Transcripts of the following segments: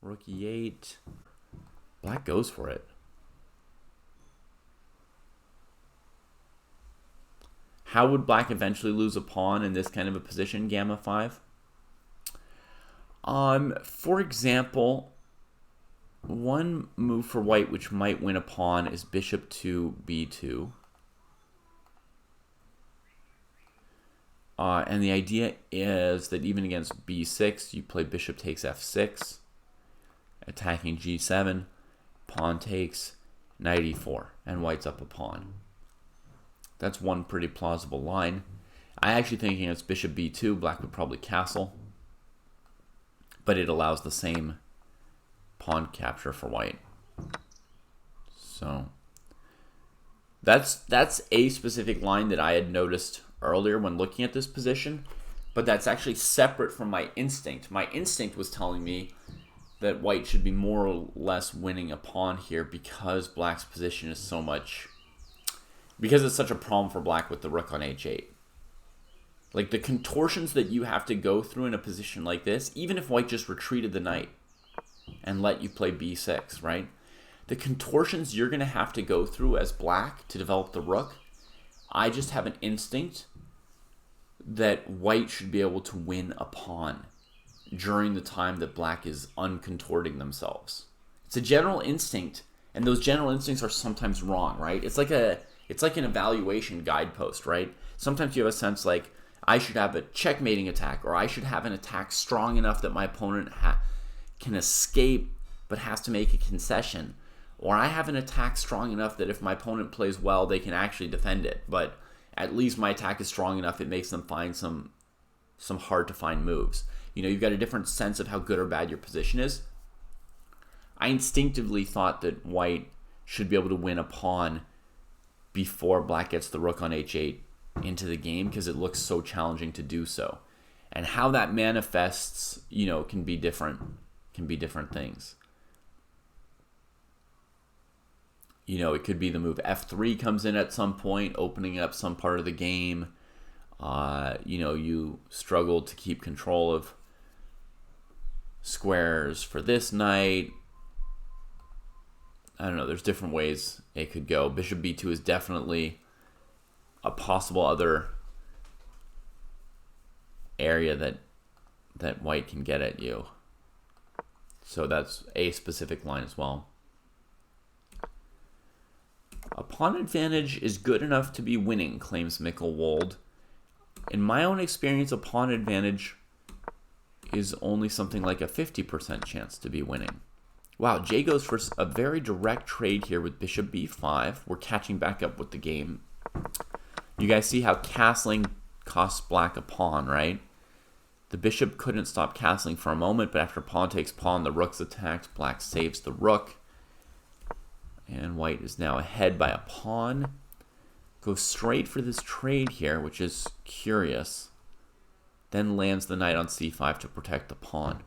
Rook e8. Black goes for it. How would black eventually lose a pawn in this kind of a position, Gamma 5? For example, one move for white which might win a pawn is bishop to b2. And the idea is that even against b6, you play bishop takes f6, attacking g7, pawn takes, knight e4, and white's up a pawn. That's one pretty plausible line. I actually think against bishop b2, black would probably castle, but it allows the same pawn capture for white. So that's a specific line that I had noticed earlier when looking at this position, but that's actually separate from my instinct. My instinct was telling me that white should be more or less winning a pawn here because black's position is so much, because it's such a problem for black with the rook on h8. Like the contortions that you have to go through in a position like this, even if white just retreated the knight and let you play b6, right? The contortions you're going to have to go through as black to develop the rook, I just have an instinct that white should be able to win a pawn during the time that black is uncontorting themselves. It's a general instinct, and those general instincts are sometimes wrong, right? It's like an evaluation guidepost, right? Sometimes you have a sense like, I should have a checkmating attack, or I should have an attack strong enough that my opponent can escape but has to make a concession. Or I have an attack strong enough that if my opponent plays well, they can actually defend it. But at least my attack is strong enough, it makes them find some hard-to-find moves. You know, you've got a different sense of how good or bad your position is. I instinctively thought that white should be able to win a pawn before black gets the rook on h8 into the game because it looks so challenging to do so. And how that manifests, you know, can be different things. You know, it could be the move f3 comes in at some point, opening up some part of the game. You know, you struggle to keep control of squares for this knight. I don't know, there's different ways it could go. Bishop b2 is definitely a possible other area that white can get at you. So that's a specific line as well. A pawn advantage is good enough to be winning, claims Mickelwald. In my own experience, a pawn advantage is only something like a 50% chance to be winning. Wow, Jay goes for a very direct trade here with bishop b5. We're catching back up with the game. You guys see how castling costs black a pawn, right? The bishop couldn't stop castling for a moment, but after pawn takes pawn, the rook's attacked. Black saves the rook. And white is now ahead by a pawn. Goes straight for this trade here, which is curious. Then lands the knight on c5 to protect the pawn.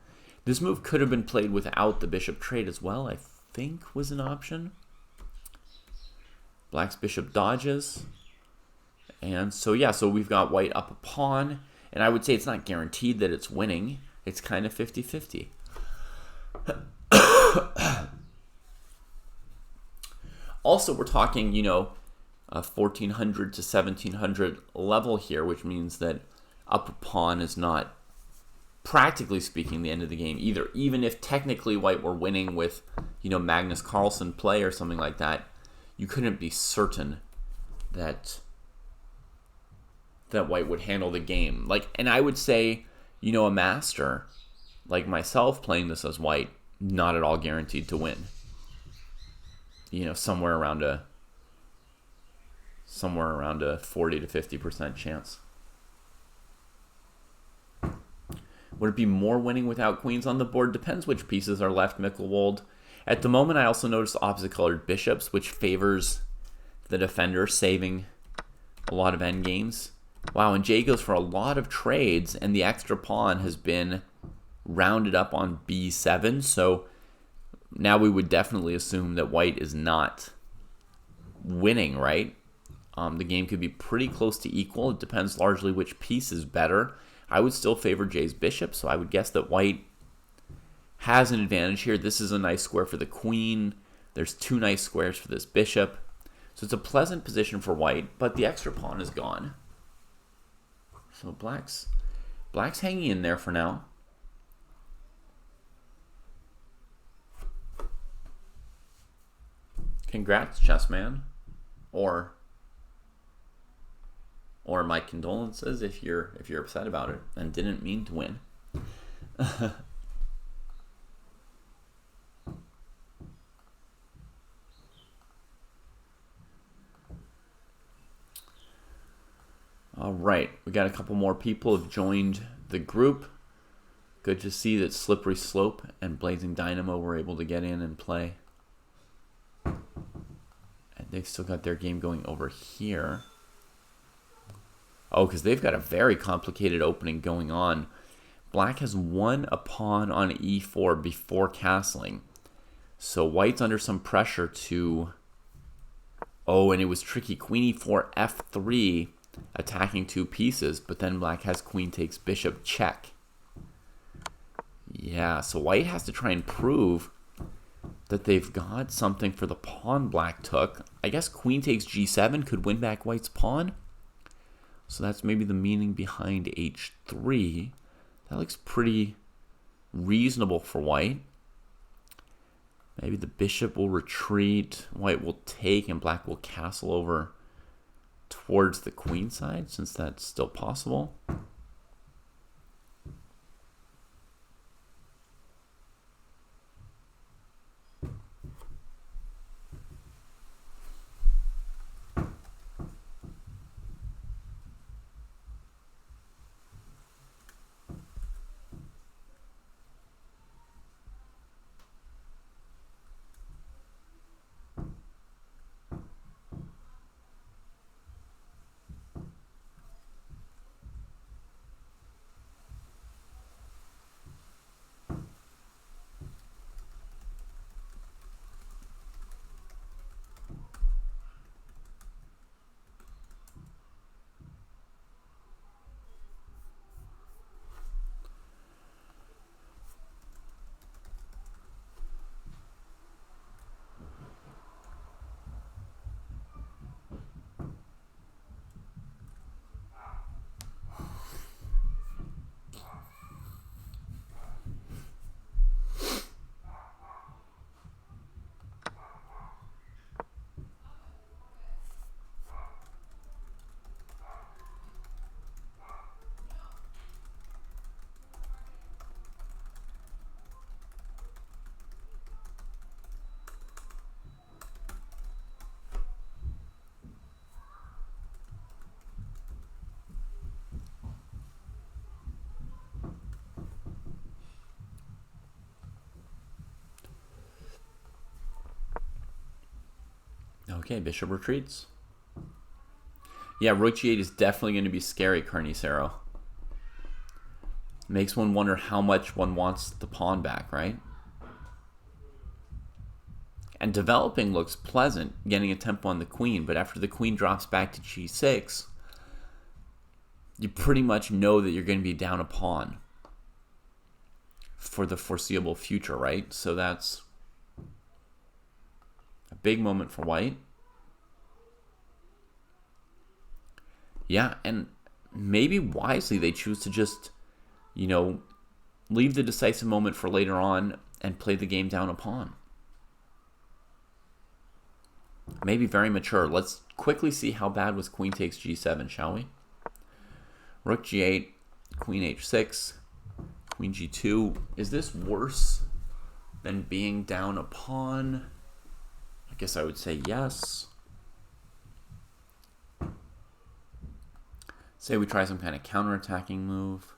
This move could have been played without the bishop trade as well, I think was an option. Black's bishop dodges. And so, yeah, so we've got white up a pawn. And I would say it's not guaranteed that it's winning. It's kind of 50-50. Also, we're talking, you know, a 1400 to 1700 level here, which means that up a pawn is not, practically speaking, the end of the game either. Even if technically white were winning with, you know, Magnus Carlsen play or something like that, you couldn't be certain that white would handle the game. Like, and I would say, you know, a master like myself playing this as white, not at all guaranteed to win. You know, somewhere around a 40 to 50% chance. Would it be more winning without queens on the board? Depends which pieces are left, Mickelwald. At the moment, I also noticed opposite colored bishops, which favors the defender, saving a lot of endgames. Wow, and Jay goes for a lot of trades, and the extra pawn has been rounded up on b7, so now we would definitely assume that white is not winning, right? The game could be pretty close to equal. It depends largely which piece is better. I would still favor Jay's bishop, so I would guess that white has an advantage here. This is a nice square for the queen. There's 2 nice squares for this bishop. So it's a pleasant position for white, but the extra pawn is gone. So black's hanging in there for now. Congrats, chessman. Or my condolences if you're upset about it and didn't mean to win. All right, we got a couple more people have joined the group. Good to see that Slippery Slope and Blazing Dynamo were able to get in and play. And they've still got their game going over here. Oh, because they've got a very complicated opening going on. Black has won a pawn on e4 before castling. So white's under some pressure to... Oh, and it was tricky. Queen e4, f3, attacking 2 pieces. But then black has queen takes bishop check. Yeah, so white has to try and prove that they've got something for the pawn black took. I guess queen takes g7 could win back white's pawn. So that's maybe the meaning behind h3. That looks pretty reasonable for white. Maybe the bishop will retreat, white will take, and black will castle over towards the queen side, since that's still possible. Okay, bishop retreats. Yeah, rook g8 is definitely going to be scary, Carnicero. Makes one wonder how much one wants the pawn back, right? And developing looks pleasant, getting a tempo on the queen, but after the queen drops back to g6, you pretty much know that you're going to be down a pawn for the foreseeable future, right? So that's a big moment for white. Yeah, and maybe wisely they choose to just, you know, leave the decisive moment for later on and play the game down a pawn. Maybe very mature. Let's quickly see how bad was queen takes g7, shall we? Rook g8, queen h6, queen g2. Is this worse than being down a pawn? I guess I would say yes. Say we try some kind of counterattacking move.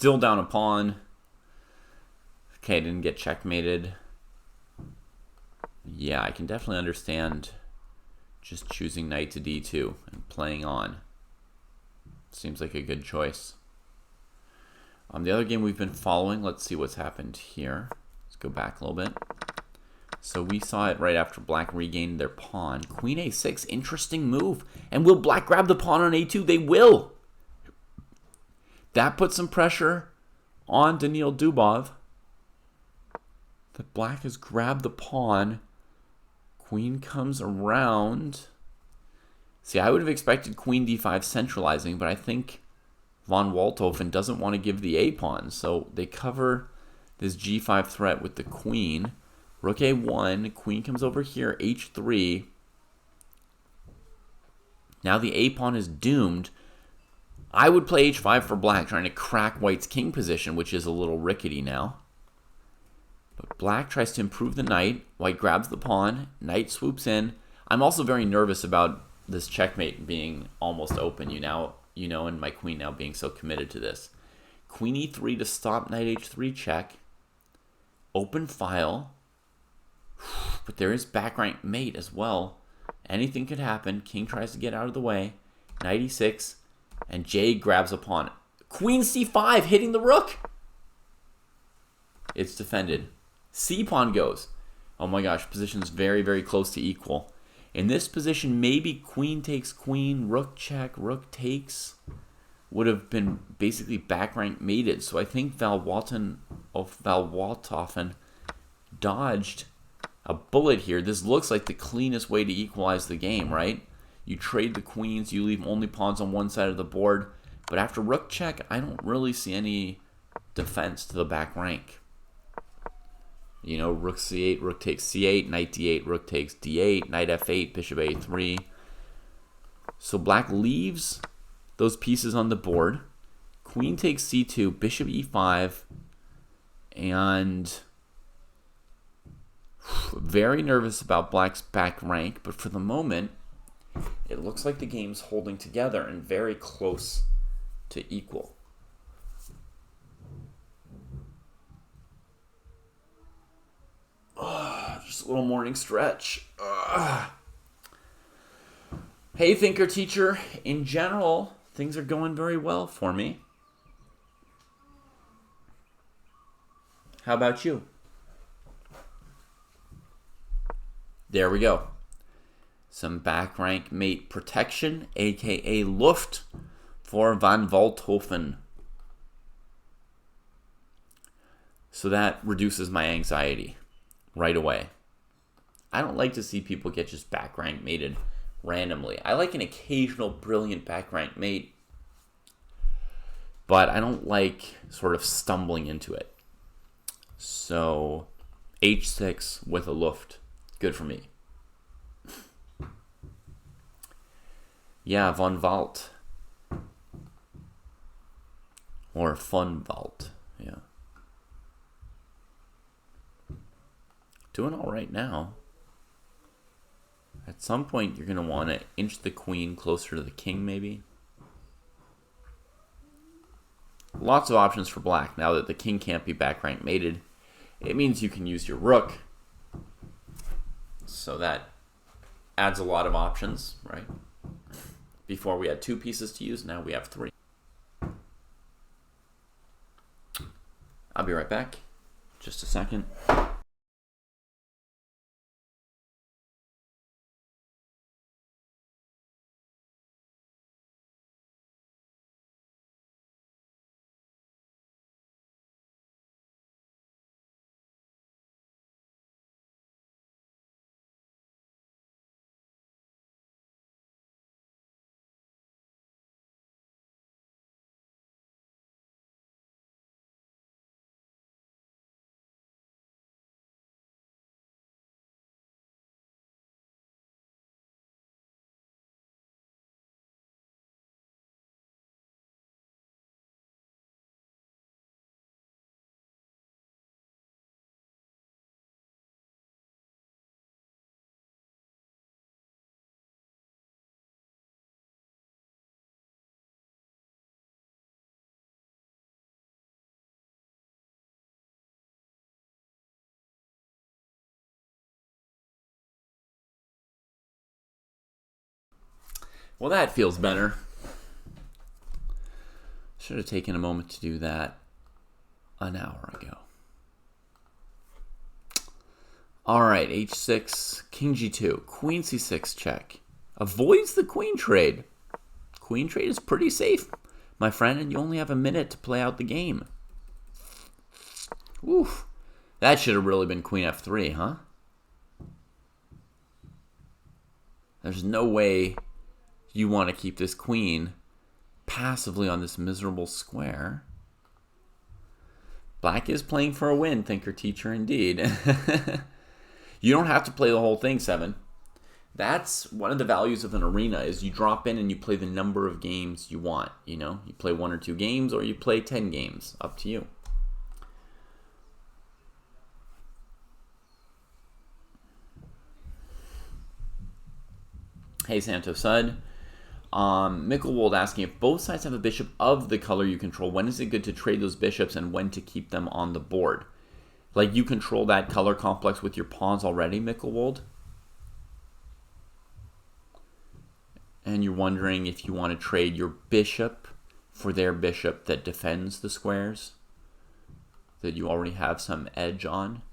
Still down a pawn. Okay, didn't get checkmated. Yeah, I can definitely understand just choosing knight to d2 and playing on. Seems like a good choice. The other game we've been following, let's see what's happened here. Let's go back a little bit. So we saw it right after black regained their pawn. Queen a6, interesting move. And will black grab the pawn on a2? They will. That puts some pressure on Daniil Dubov. That black has grabbed the pawn. Queen comes around. See, I would have expected queen d5 centralizing, but I think von Waldhofen doesn't want to give the a-pawn. So they cover this g5 threat with the queen. Rook a1, queen comes over here, h3. Now the a-pawn is doomed. I would play h5 for black, trying to crack white's king position, which is a little rickety now. But black tries to improve the knight. White grabs the pawn. Knight swoops in. I'm also very nervous about this checkmate being almost open, and my queen now being so committed to this. Queen e3 to stop knight h3 check. Open file. But there is back rank mate as well. Anything could happen. King tries to get out of the way. Knight e6. And Jade grabs a pawn. Queen c5 hitting the rook. It's defended. C-pawn goes. Oh my gosh, position's very, very close to equal. In this position, maybe queen takes queen, rook check, rook takes would have been basically back rank mated. So I think Val Walthofen dodged a bullet here. This looks like the cleanest way to equalize the game, right? You trade the queens, you leave only pawns on one side of the board. But after rook check, I don't really see any defense to the back rank. Rook c8, rook takes c8, knight d8, rook takes d8, knight f8, bishop a3. So black leaves those pieces on the board. Queen takes c2, bishop e5, and very nervous about black's back rank, but for the moment, it looks like the game's holding together and very close to equal. Just a little morning stretch. Hey, thinker teacher. In general, things are going very well for me. How about you? There we go. Some back rank mate protection, aka Luft, for von Waldhofen. So that reduces my anxiety right away. I don't like to see people get just back rank mated randomly. I like an occasional brilliant back rank mate, but I don't like sort of stumbling into it. So h6 with a Luft, good for me. Yeah, von Walt. Or Fun Walt, yeah. Doing all right now. At some point, you're going to want to inch the queen closer to the king, maybe. Lots of options for black. Now that the king can't be back rank mated, it means you can use your rook. So that adds a lot of options, right? Before we had 2 pieces to use, now we have 3. I'll be right back. Just a second. Well, that feels better. Should have taken a moment to do that an hour ago. All right, h6, king g2, queen c6 check. Avoids the queen trade. Queen trade is pretty safe, my friend, and you only have a minute to play out the game. Oof. That should have really been queen f3, huh? There's no way you want to keep this queen passively on this miserable square. Black is playing for a win, thinker teacher, indeed. You don't have to play the whole thing, 7. That's one of the values of an arena, is you drop in and you play the number of games you want. You know, you play 1 or 2 games, or you play 10 games. Up to you. Hey, Santo Sud. Mickelwold asking, if both sides have a bishop of the color you control, when is it good to trade those bishops and when to keep them on the board? Like, you control that color complex with your pawns already, Mickelwold? And you're wondering if you want to trade your bishop for their bishop that defends the squares that you already have some edge on?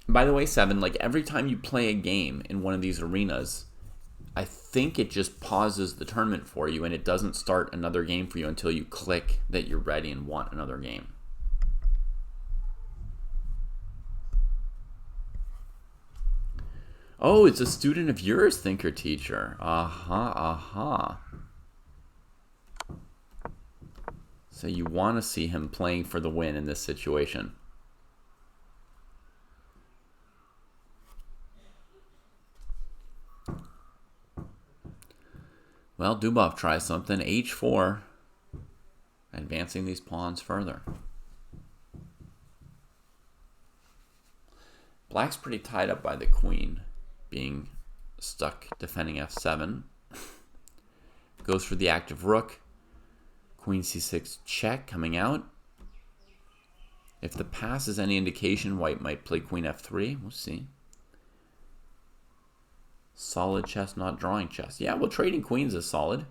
By the way, 7, like every time you play a game in one of these arenas, I think it just pauses the tournament for you and it doesn't start another game for you until you click that you're ready and want another game. Oh, it's a student of yours, thinker teacher. Aha. So you want to see him playing for the win in this situation. Well, Dubov tries something. H4. Advancing these pawns further. Black's pretty tied up by the queen, being stuck defending f7. Goes for the active rook. Queen c6 check coming out. If the pass is any indication, white might play queen f3. We'll see. Solid chess, not drawing chess. Yeah, well, trading queens is solid.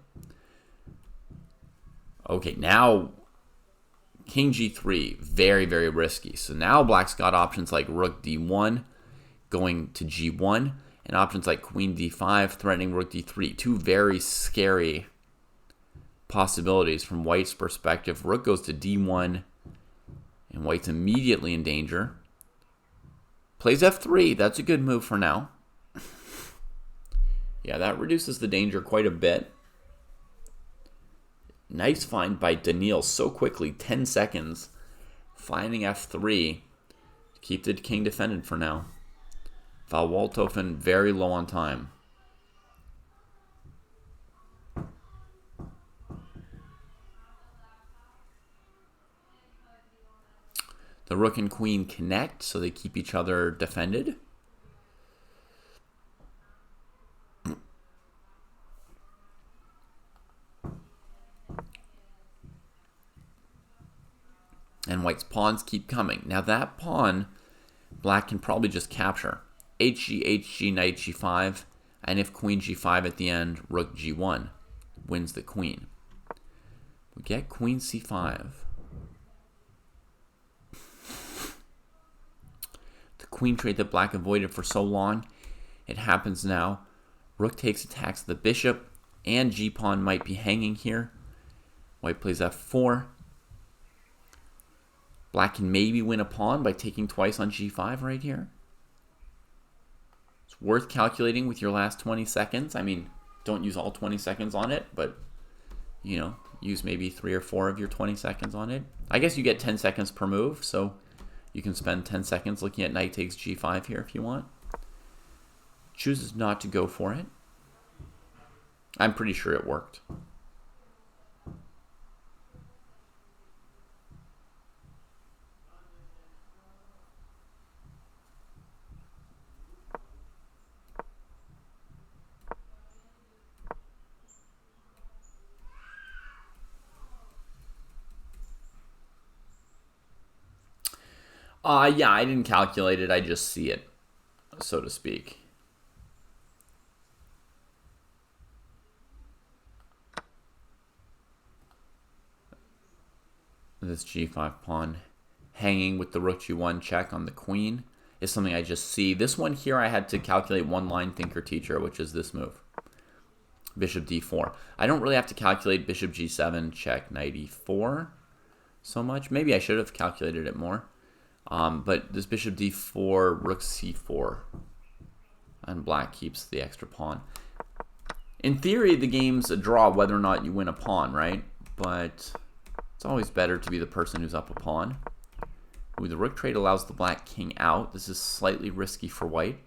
Okay, now king g3, very, very risky. So now black's got options like rook d1, going to g1, and options like queen d5, threatening rook d3. Two very scary possibilities from white's perspective. Rook goes to d1, and white's immediately in danger. Plays f3. That's a good move for now. Yeah, that reduces the danger quite a bit. Nice find by Daniil so quickly, 10 seconds. Finding f3 to keep the king defended for now. Val Waldhofen very low on time. The rook and queen connect, so they keep each other defended. And white's pawns keep coming. Now that pawn, black can probably just capture. HG, HG, knight g5, and if queen g5 at the end, rook g1 wins the queen. We get queen c5. The queen trade that black avoided for so long, it happens now. Rook takes attacks the bishop, and g-pawn might be hanging here. White plays f4. Black can maybe win a pawn by taking twice on g5 right here. It's worth calculating with your last 20 seconds. I mean, don't use all 20 seconds on it, but, you know, use maybe 3 or 4 of your 20 seconds on it. I guess you get 10 seconds per move, so you can spend 10 seconds looking at knight takes g5 here if you want. Chooses not to go for it. I'm pretty sure it worked. Yeah, I didn't calculate it. I just see it, so to speak. This g5 pawn hanging with the rook g1 check on the queen is something I just see. This one here I had to calculate one line thinker teacher, which is this move. Bishop d4. I don't really have to calculate bishop g7 check knight e4 so much. Maybe I should have calculated it more. But this bishop d4, rook c4, and black keeps the extra pawn. In theory, the game's a draw whether or not you win a pawn, right? But it's always better to be the person who's up a pawn. Ooh, the rook trade allows the black king out. This is slightly risky for white.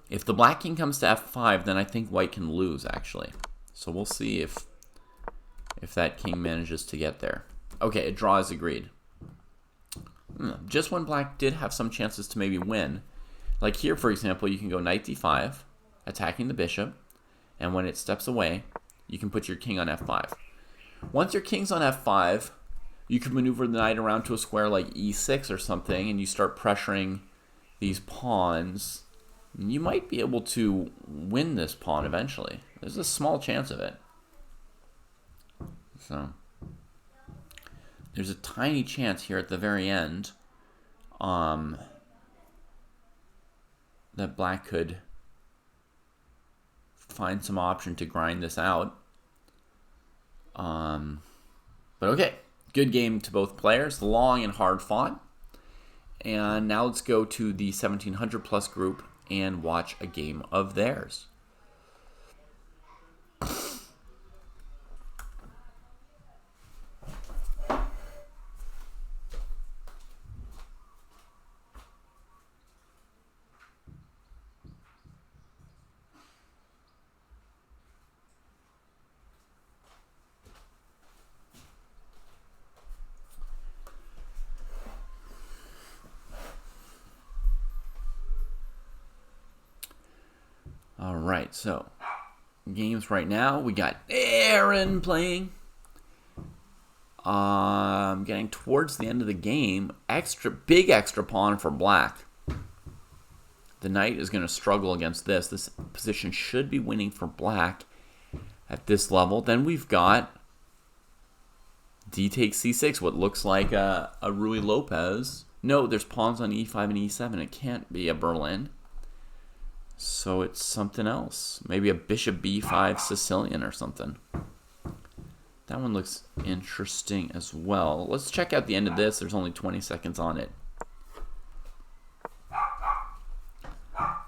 If the black king comes to f5, then I think white can lose, actually. So we'll see if that king manages to get there. Okay, a draw is agreed. Just when black did have some chances to maybe win. Like here, for example, you can go knight d5, attacking the bishop. And when it steps away, you can put your king on f5. Once your king's on f5, you can maneuver the knight around to a square like e6 or something, and you start pressuring these pawns. You might be able to win this pawn eventually. There's a small chance of it. So there's a tiny chance here at the very end that black could find some option to grind this out. But okay, good game to both players, long and hard fought. And now let's go to the 1700 plus group and watch a game of theirs. All right, so games right now. We got Aaron playing. Getting towards the end of the game. Big extra pawn for black. The knight is going to struggle against this. This position should be winning for black at this level. Then we've got d takes c6, what looks like a Ruy Lopez. No, there's pawns on e5 and e7. It can't be a Berlin. So it's something else. Maybe a bishop b5 Sicilian or something. That one looks interesting as well. Let's check out the end of this. There's only 20 seconds on it.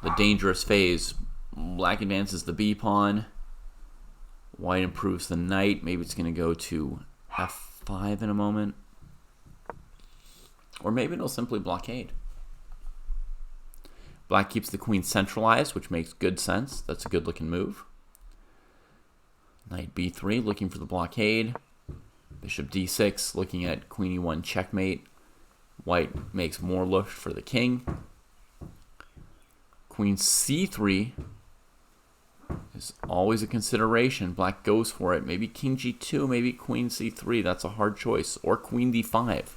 The dangerous phase. Black advances the b pawn. White improves the knight. Maybe it's going to go to f5 in a moment. Or maybe it'll simply blockade. Black keeps the queen centralized, which makes good sense. That's a good looking move. Knight b3, looking for the blockade. Bishop d6, looking at queen e1 checkmate. White makes more look for the king. Queen c3 is always a consideration. Black goes for it. Maybe king g2, maybe queen c3. That's a hard choice. Or queen d5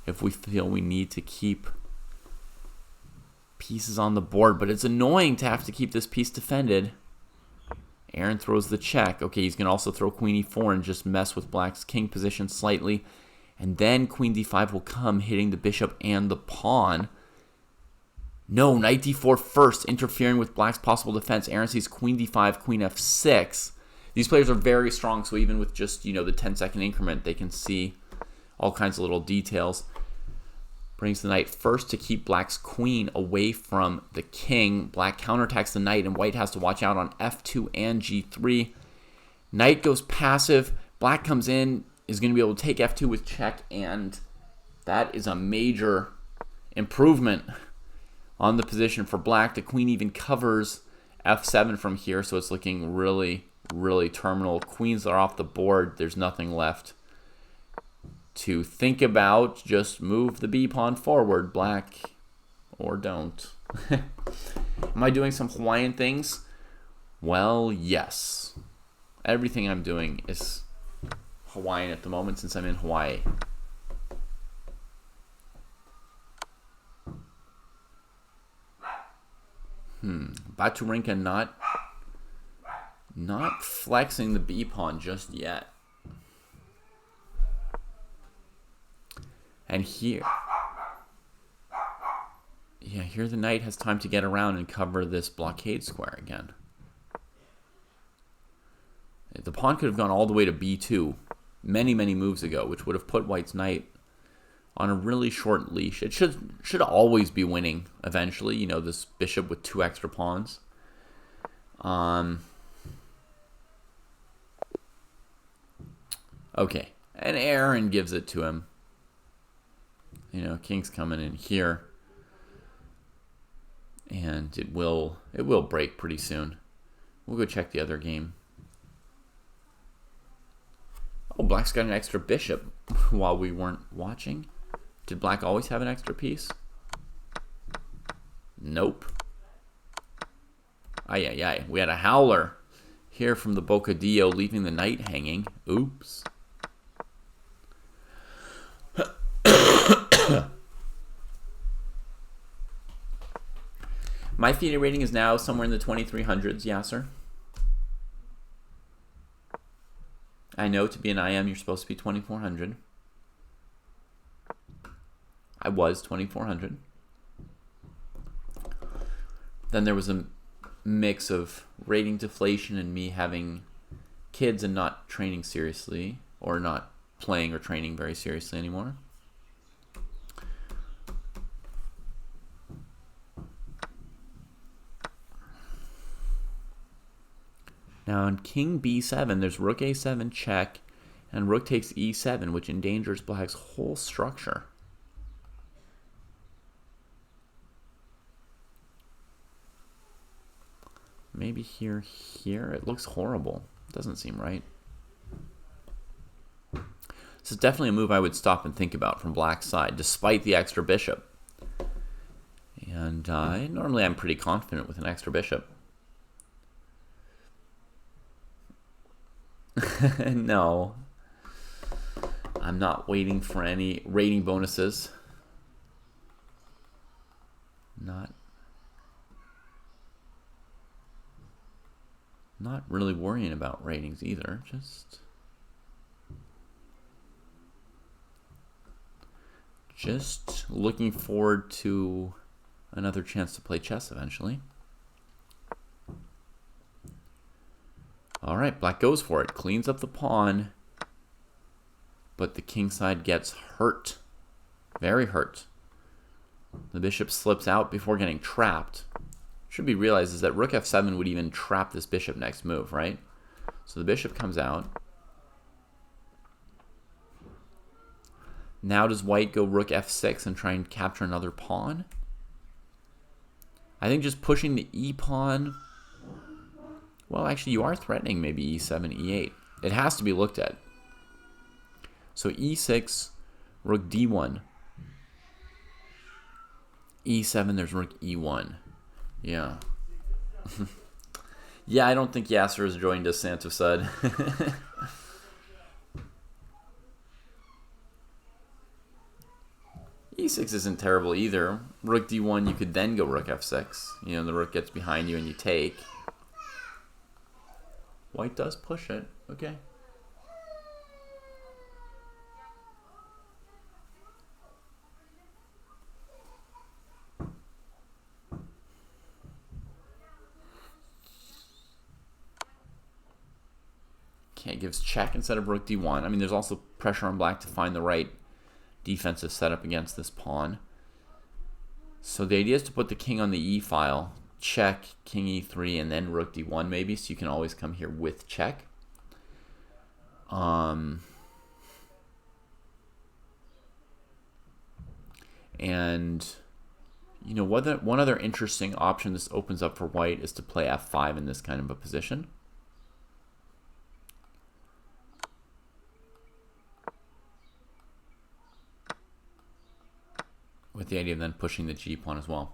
if we feel we need to keep pieces on the board. But it's annoying to have to keep this piece defended. Aaron throws the check. Okay, he's going to also throw queen e4 and just mess with black's king position slightly. And then queen d5 will come, hitting the bishop and the pawn. No, knight d4 first, interfering with black's possible defense. Aaron sees queen d5, queen f6. These players are very strong, so even with just, the 10-second increment, they can see all kinds of little details. Brings the knight first to keep black's queen away from the king. Black counterattacks the knight, and white has to watch out on f2 and g3. Knight goes passive. Black comes in, is going to be able to take f2 with check, and that is a major improvement on the position for black. The queen even covers f7 from here, so it's looking really, really terminal. Queens are off the board. There's nothing left to think about. Just move the b pawn forward, black, or don't. Am I doing some Hawaiian things? Well, yes. Everything I'm doing is Hawaiian at the moment since I'm in Hawaii. Baturinka not flexing the B pawn just yet. And here, yeah, here the knight has time to get around and cover this blockade square again. The pawn could have gone all the way to B2 many, many moves ago, which would have put white's knight on a really short leash. It should always be winning eventually, you know, this bishop with 2 extra pawns. Okay, and Aaron gives it to him. You know, king's coming in here. And it will break pretty soon. We'll go check the other game. Oh, black's got an extra bishop while we weren't watching. Did black always have an extra piece? Nope. Ay, ay, ay. We had a howler here from the Bocadillo, leaving the knight hanging. Oops. My FIDE rating is now somewhere in the 2300s, Yasser. I know to be an IM, you're supposed to be 2400. I was 2400. Then there was a mix of rating deflation and me having kids and not training seriously, or not playing or training very seriously anymore. Now on king b7, there's rook a7 check, and rook takes e7, which endangers black's whole structure. Maybe here. It looks horrible. Doesn't seem right. This is definitely a move I would stop and think about from black's side, despite the extra bishop. And normally I'm pretty confident with an extra bishop. No. I'm not waiting for any rating bonuses. Not really worrying about ratings either. Just looking forward to another chance to play chess eventually. All right, black goes for it. Cleans up the pawn. But the king side gets hurt. Very hurt. The bishop slips out before getting trapped. Should be realized is that rook f7 would even trap this bishop next move, right? So the bishop comes out. Now does white go rook f6 and try and capture another pawn? I think just pushing the e pawn... Well, actually, you are threatening maybe e7, e8. It has to be looked at. So e6, rook d1. e7, there's rook e1. Yeah. Yeah, I don't think Yasser has joined us, Santa said. e6 isn't terrible either. Rook d1, you could then go rook f6. You know, the rook gets behind you and you take. White does push it. Okay. Okay, it gives check instead of rook d1. I mean, there's also pressure on black to find the right defensive setup against this pawn. So the idea is to put the king on the e file. Check, king e3, and then rook d1 maybe, so you can always come here with check. And you know, one other interesting option this opens up for white is to play f5 in this kind of a position. With the idea of then pushing the g pawn as well.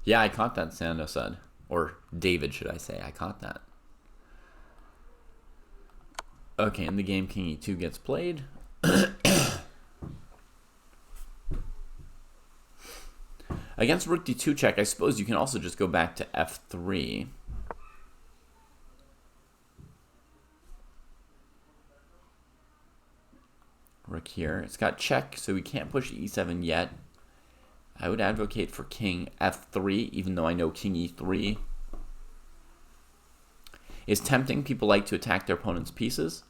Yeah, I caught that, Sando said. Or David, should I say. I caught that. Okay, in the game, king e2 gets played. Against rook d2 check, I suppose you can also just go back to f3. Rook here. It's got check, so we can't push e7 yet. I would advocate for king f3, even though I know king e3 is tempting. People like to attack their opponent's pieces.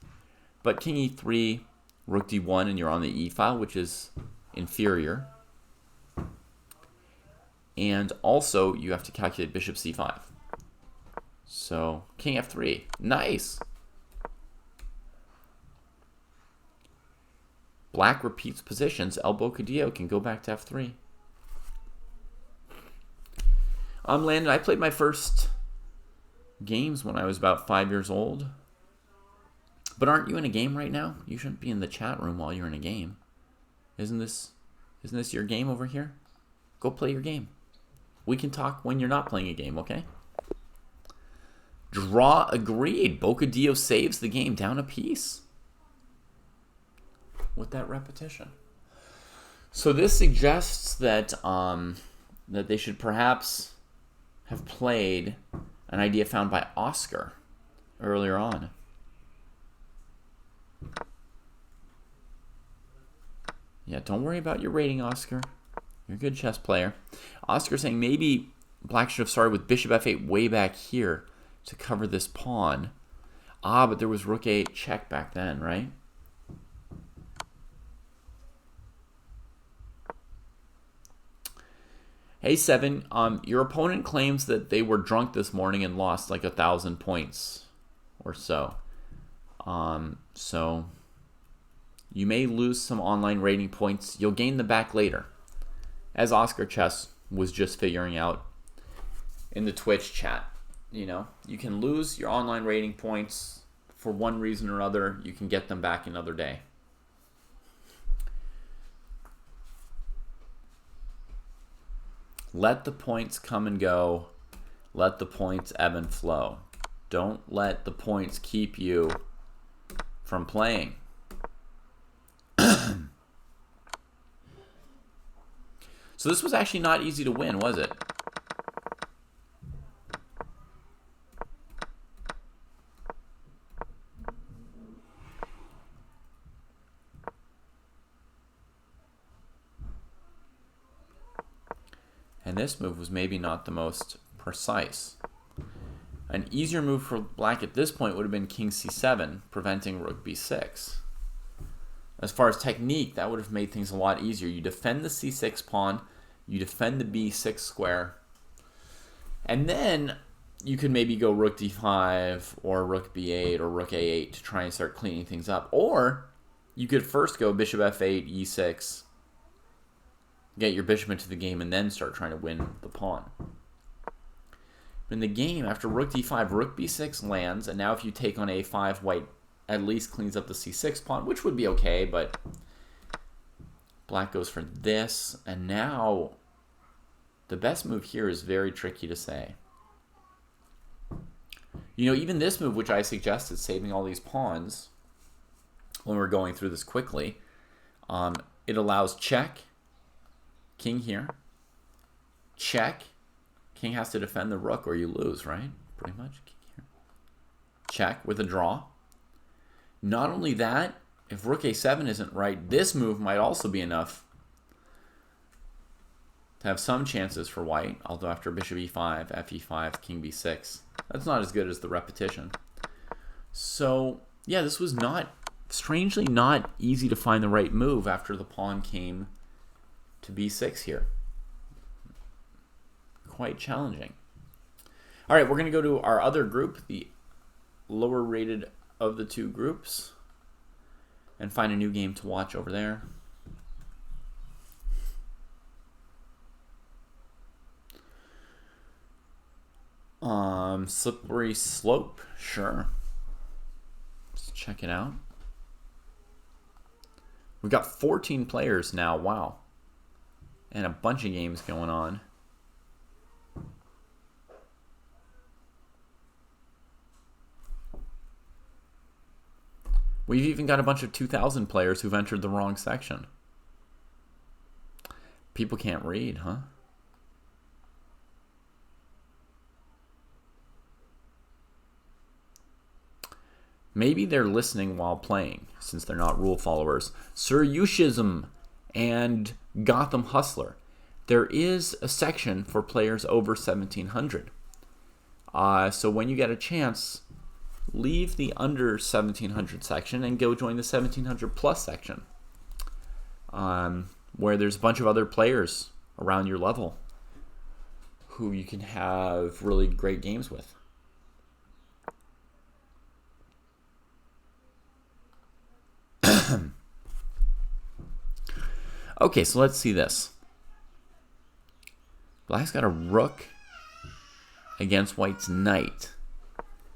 But king e3, rook d1, and you're on the e file, which is inferior. And also, you have to calculate bishop c5. So, king f3. Nice! Black repeats positions. El Bocadillo can go back to f3. Landon, I played my first games when I was about 5 years old. But aren't you in a game right now? You shouldn't be in the chat room while you're in a game. Isn't this your game over here? Go play your game. We can talk when you're not playing a game, okay? Draw agreed. Bocadillo saves the game down a piece with that repetition. So this suggests that that they should perhaps have played an idea found by Oscar earlier on. Yeah, don't worry about your rating, Oscar. You're a good chess player. Oscar saying maybe black should have started with bishop f8 way back here to cover this pawn. Ah, but there was rook a8 check back then, right? Hey, Seven, your opponent claims that they were drunk this morning and lost like 1,000 points or so. So you may lose some online rating points. You'll gain them back later. As Oscar Chess was just figuring out in the Twitch chat. You know, you can lose your online rating points for one reason or other. You can get them back another day. Let the points come and go. Let the points ebb and flow. Don't let the points keep you from playing. So this was actually not easy to win, was it? And this move was maybe not the most precise. An easier move for black at this point would have been king c7, preventing rook b6. As far as technique, that would have made things a lot easier. You defend the c6 pawn, you defend the b6 square, and then you could maybe go rook d5 or rook b8 or rook a8 to try and start cleaning things up. Or you could first go bishop f8, e6, get your bishop into the game, and then start trying to win the pawn. In the game, after rook d5, rook b6 lands, and now if you take on a5, white at least cleans up the c6 pawn, which would be okay, but black goes for this, and now the best move here is very tricky to say. You know, even this move, which I suggested, saving all these pawns, when we're going through this quickly, it allows check, king here, check, king has to defend the rook or you lose, right? Pretty much, king here. Check with a draw. Not only that, if rook a7 isn't right, this move might also be enough to have some chances for white, although after bishop e5, fe5, king b6, that's not as good as the repetition. So, yeah, this was strangely not easy to find the right move after the pawn came to b6 here. Quite challenging. All right, we're going to go to our other group, the lower rated of the two groups, and find a new game to watch over there. Slippery Slope, sure. Let's check it out. We've got 14 players now, wow. And a bunch of games going on. We've even got a bunch of 2000 players who've entered the wrong section. People can't read, huh? Maybe they're listening while playing, since they're not rule followers. Sir Yushism and Gotham Hustler. There is a section for players over 1700. So when you get a chance, leave the under 1700 section and go join the 1700 plus section, where there's a bunch of other players around your level who you can have really great games with. Okay, so let's see this. Black's got a rook against white's knight.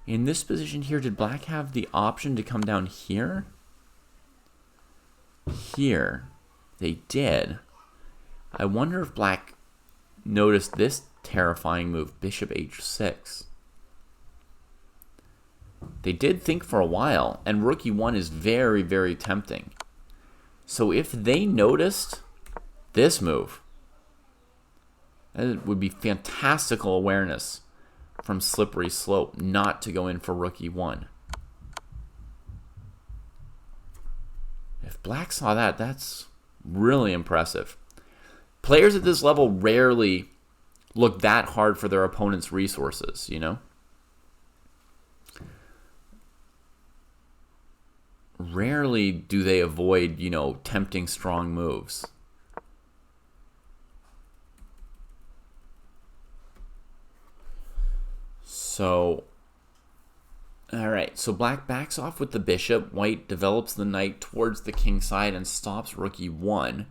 In this position here, did black have the option to come down here? Here. They did. I wonder if black noticed this terrifying move, bishop h6. They did think for a while, and rook e1 is very, very tempting. So if they noticed this move, that would be fantastical awareness from Slippery Slope not to go in for rook e1. If black saw that, that's really impressive. Players at this level rarely look that hard for their opponent's resources, you know? Rarely do they avoid, you know, tempting strong moves. So, alright, so black backs off with the bishop. White develops the knight towards the king side and stops rook e1.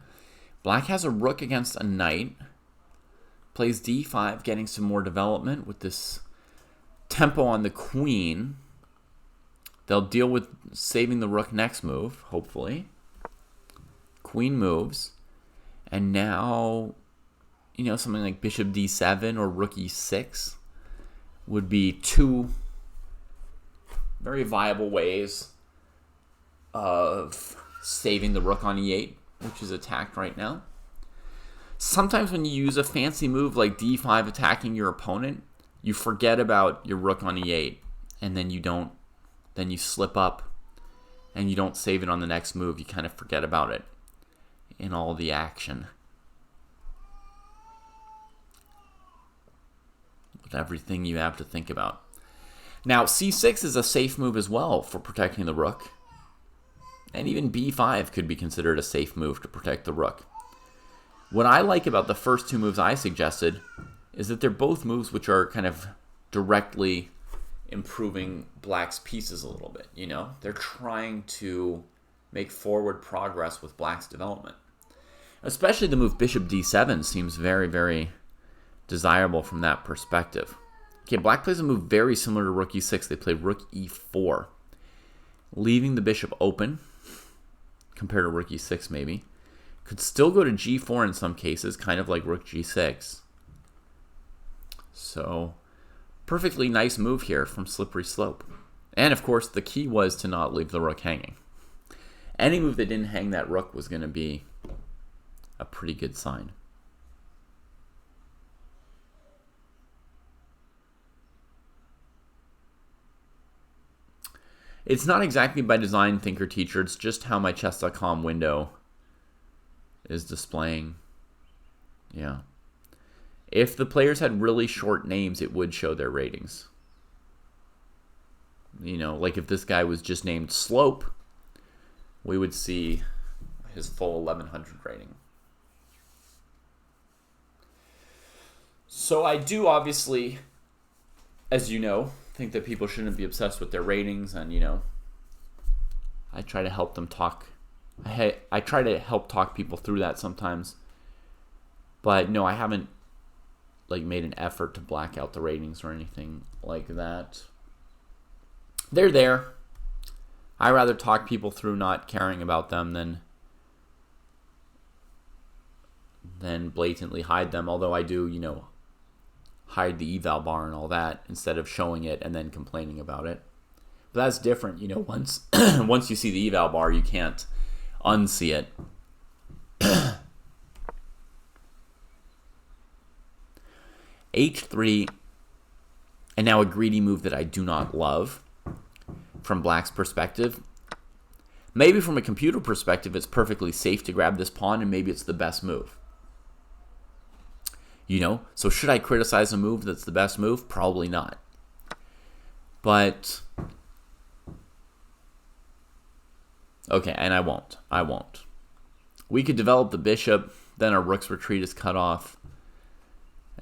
Black has a rook against a knight. Plays d5, getting some more development with this tempo on the queen. They'll deal with saving the rook next move, hopefully. Queen moves. And now, you know, something like bishop d7 or rook e6 would be two very viable ways of saving the rook on e8, which is attacked right now. Sometimes when you use a fancy move like d5 attacking your opponent, you forget about your rook on e8, and then you slip up and you don't save it on the next move. You kind of forget about it in all the action. With everything you have to think about. Now, c6 is a safe move as well for protecting the rook. And even b5 could be considered a safe move to protect the rook. What I like about the first two moves I suggested is that they're both moves which are kind of directly improving black's pieces a little bit, you know? They're trying to make forward progress with black's development. Especially the move bishop d7 seems very, very desirable from that perspective. Okay, black plays a move very similar to rook e6. They play rook e4, leaving the bishop open compared to rook e6 maybe. Could still go to g4 in some cases, kind of like rook g6. So, perfectly nice move here from Slippery Slope. And of course, the key was to not leave the rook hanging. Any move that didn't hang that rook was going to be a pretty good sign. It's not exactly by design, thinker teacher. It's just how my chess.com window is displaying. Yeah. If the players had really short names, it would show their ratings. You know, like if this guy was just named Slope, we would see his full 1100 rating. So I do obviously, as you know, think that people shouldn't be obsessed with their ratings, and, you know, I try to help them talk. I try to help talk people through that sometimes. But no, I haven't like made an effort to black out the ratings or anything like that. They're there. I rather talk people through not caring about them than blatantly hide them, although I do, you know, hide the eval bar and all that instead of showing it and then complaining about it, But that's different, you know. Once you see the eval bar, you can't unsee it. H3, and now a greedy move that I do not love from black's perspective. Maybe from a computer perspective, it's perfectly safe to grab this pawn, and maybe it's the best move. You know, so should I criticize a move that's the best move? Probably not. But, okay, and I won't. We could develop the bishop, then our rook's retreat is cut off,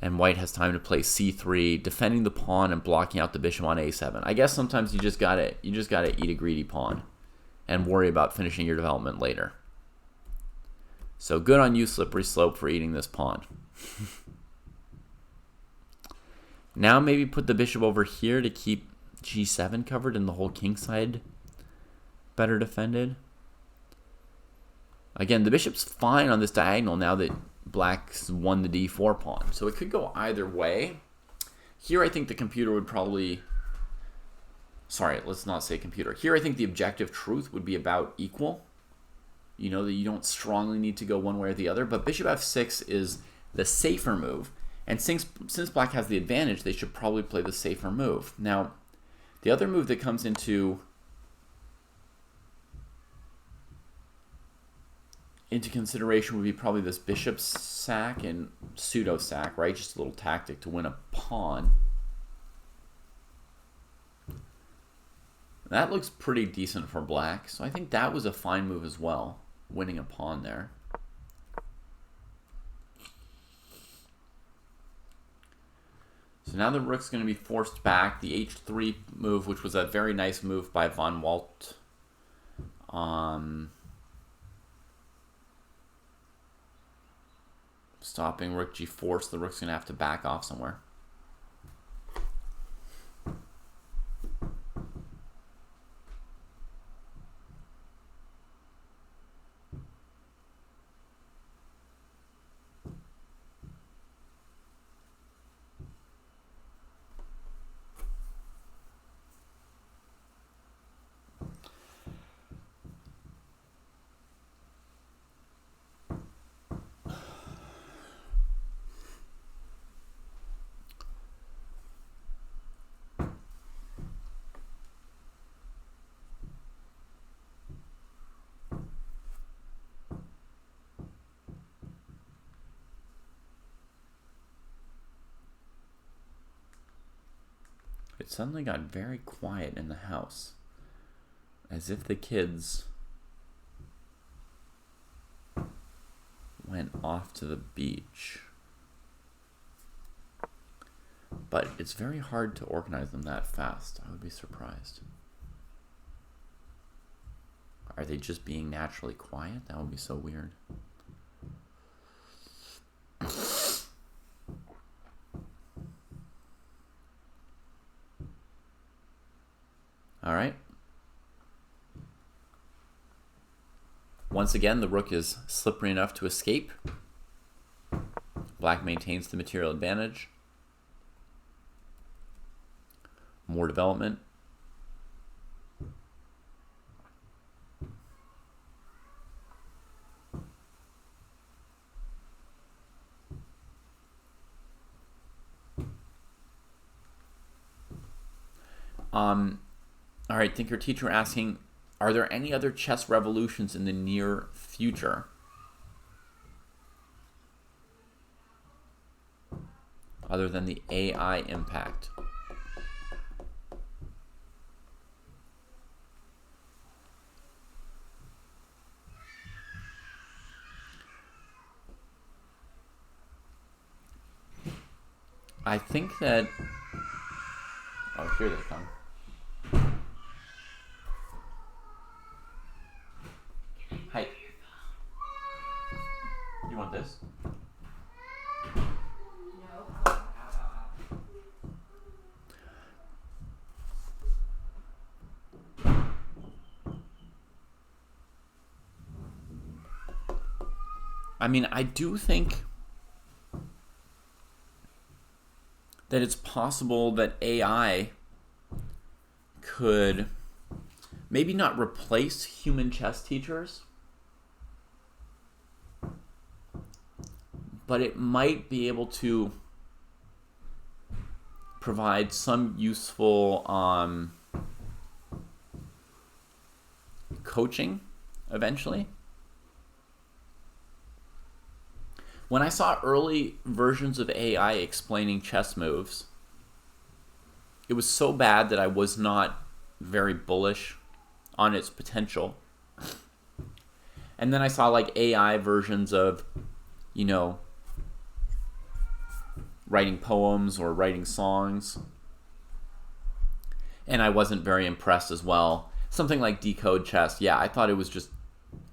and white has time to play c3, defending the pawn and blocking out the bishop on a7. I guess sometimes you just gotta eat a greedy pawn and worry about finishing your development later. So good on you, Slippery Slope, for eating this pawn. Now maybe put the bishop over here to keep g7 covered and the whole king side better defended. Again, the bishop's fine on this diagonal now that black's won the d4 pawn. So it could go either way. Here I think the computer would probably... Sorry, let's not say computer. Here I think the objective truth would be about equal. You know, that you don't strongly need to go one way or the other. But bishop f6 is the safer move. And since black has the advantage, they should probably play the safer move. Now, the other move that comes into consideration would be probably this bishop sack and pseudo sack, right? Just a little tactic to win a pawn. That looks pretty decent for black, so I think that was a fine move as well, winning a pawn there. So now the rook's going to be forced back. The h3 move, which was a very nice move by von Walt. Stopping rook g4, so the rook's going to have to back off somewhere. It suddenly got very quiet in the house, as if the kids went off to the beach. But it's very hard to organize them that fast. I would be surprised. Are they just being naturally quiet? That would be so weird. All right. Once again, the rook is slippery enough to escape. Black maintains the material advantage. More development. All right, Thinker Teacher asking, are there any other chess revolutions in the near future? Other than the AI impact? I think that... Oh, here they come. Hi. You want this? No. I mean, I do think that it's possible that AI could maybe not replace human chess teachers, but it might be able to provide some useful coaching eventually. When I saw early versions of AI explaining chess moves, it was so bad that I was not very bullish on its potential. And then I saw like AI versions of, you know, writing poems or writing songs, and I wasn't very impressed as well. Something like Decode Chess, yeah, I thought it was just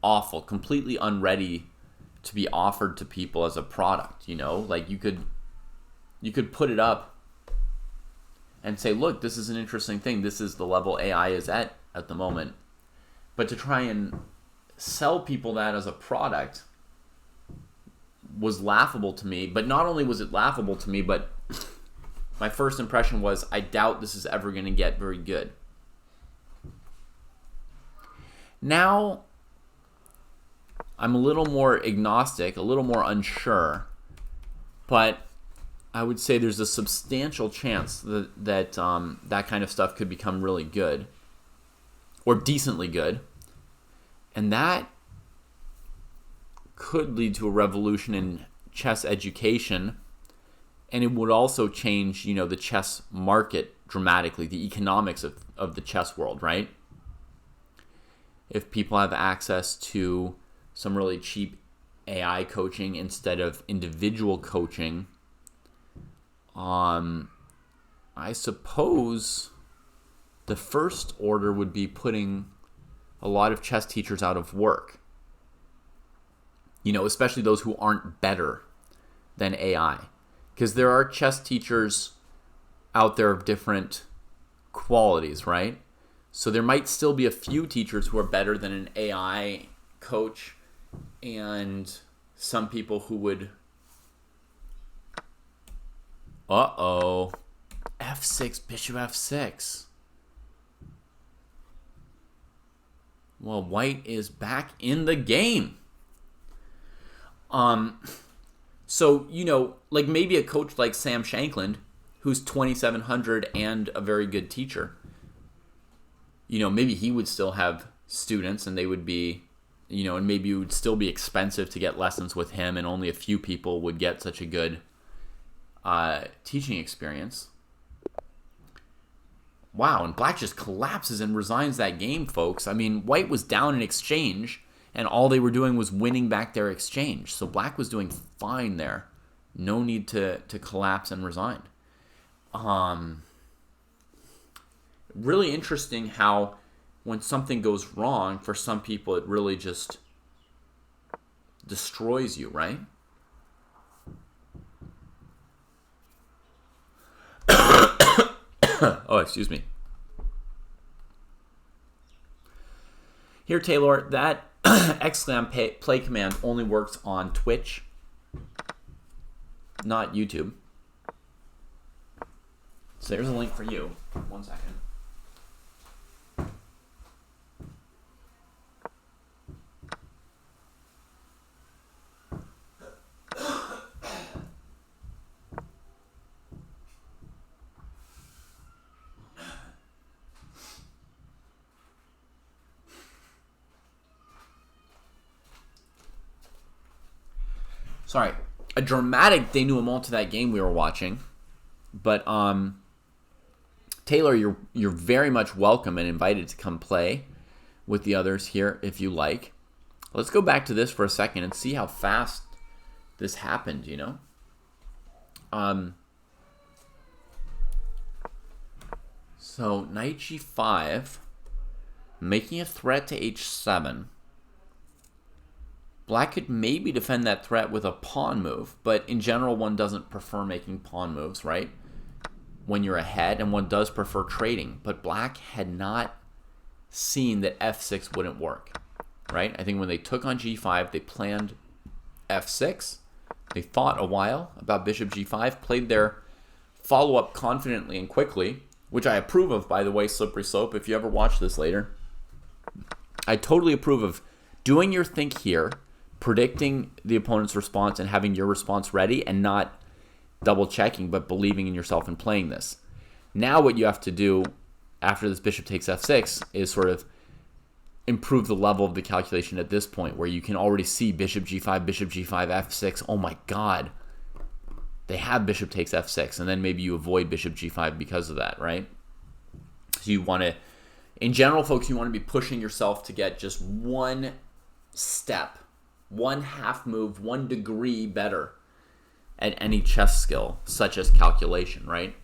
awful, completely unready to be offered to people as a product, you know? Like you could put it up and say, look, this is an interesting thing. This is the level AI is at the moment. But to try and sell people that as a product was laughable to me. But not only was it laughable to me, but my first impression was, I doubt this is ever going to get very good. Now, I'm a little more agnostic, a little more unsure, but I would say there's a substantial chance that that kind of stuff could become really good, or decently good, and that could lead to a revolution in chess education, and it would also change, you know, the chess market dramatically, the economics of the chess world, right? If people have access to some really cheap AI coaching instead of individual coaching, I suppose the first order would be putting a lot of chess teachers out of work. You know, especially those who aren't better than AI. Because there are chess teachers out there of different qualities, right? So there might still be a few teachers who are better than an AI coach, and some people who would... Uh-oh. F6, bishop F6. Well, white is back in the game. So, you know, like maybe a coach like Sam Shankland, who's 2,700 and a very good teacher, you know, maybe he would still have students and they would be, you know, and maybe it would still be expensive to get lessons with him, and only a few people would get such a good teaching experience. Wow, and black just collapses and resigns that game, folks. I mean, white was down in exchange, and all they were doing was winning back their exchange. So black was doing fine there. No need to collapse and resign. Really interesting how when something goes wrong, for some people, it really just destroys you, right? Oh, excuse me. Here, Taylor, that exclam play command only works on Twitch, not YouTube. So there's a link for you. 1 second. Sorry, a dramatic denouement to that game we were watching. But Taylor, you're very much welcome and invited to come play with the others here if you like. Let's go back to this for a second and see how fast this happened, you know? So knight g5, making a threat to h7. Black could maybe defend that threat with a pawn move, but in general, one doesn't prefer making pawn moves, right? When you're ahead, and one does prefer trading. But black had not seen that f6 wouldn't work, right? I think when they took on g5, they planned f6. They thought a while about bishop g5, played their follow-up confidently and quickly, which I approve of, by the way, Slippery Slope. If you ever watch this later, I totally approve of doing your think here, predicting the opponent's response and having your response ready and not double checking, but believing in yourself and playing this. Now what you have to do after this bishop takes f6 is sort of improve the level of the calculation at this point, where you can already see bishop g5, f6. Oh my god. They have bishop takes f6, and then maybe you avoid bishop g5 because of that, right? So you want to, in general, folks, you want to be pushing yourself to get just one step, one half move, 1 degree better at any chess skill, such as calculation, right?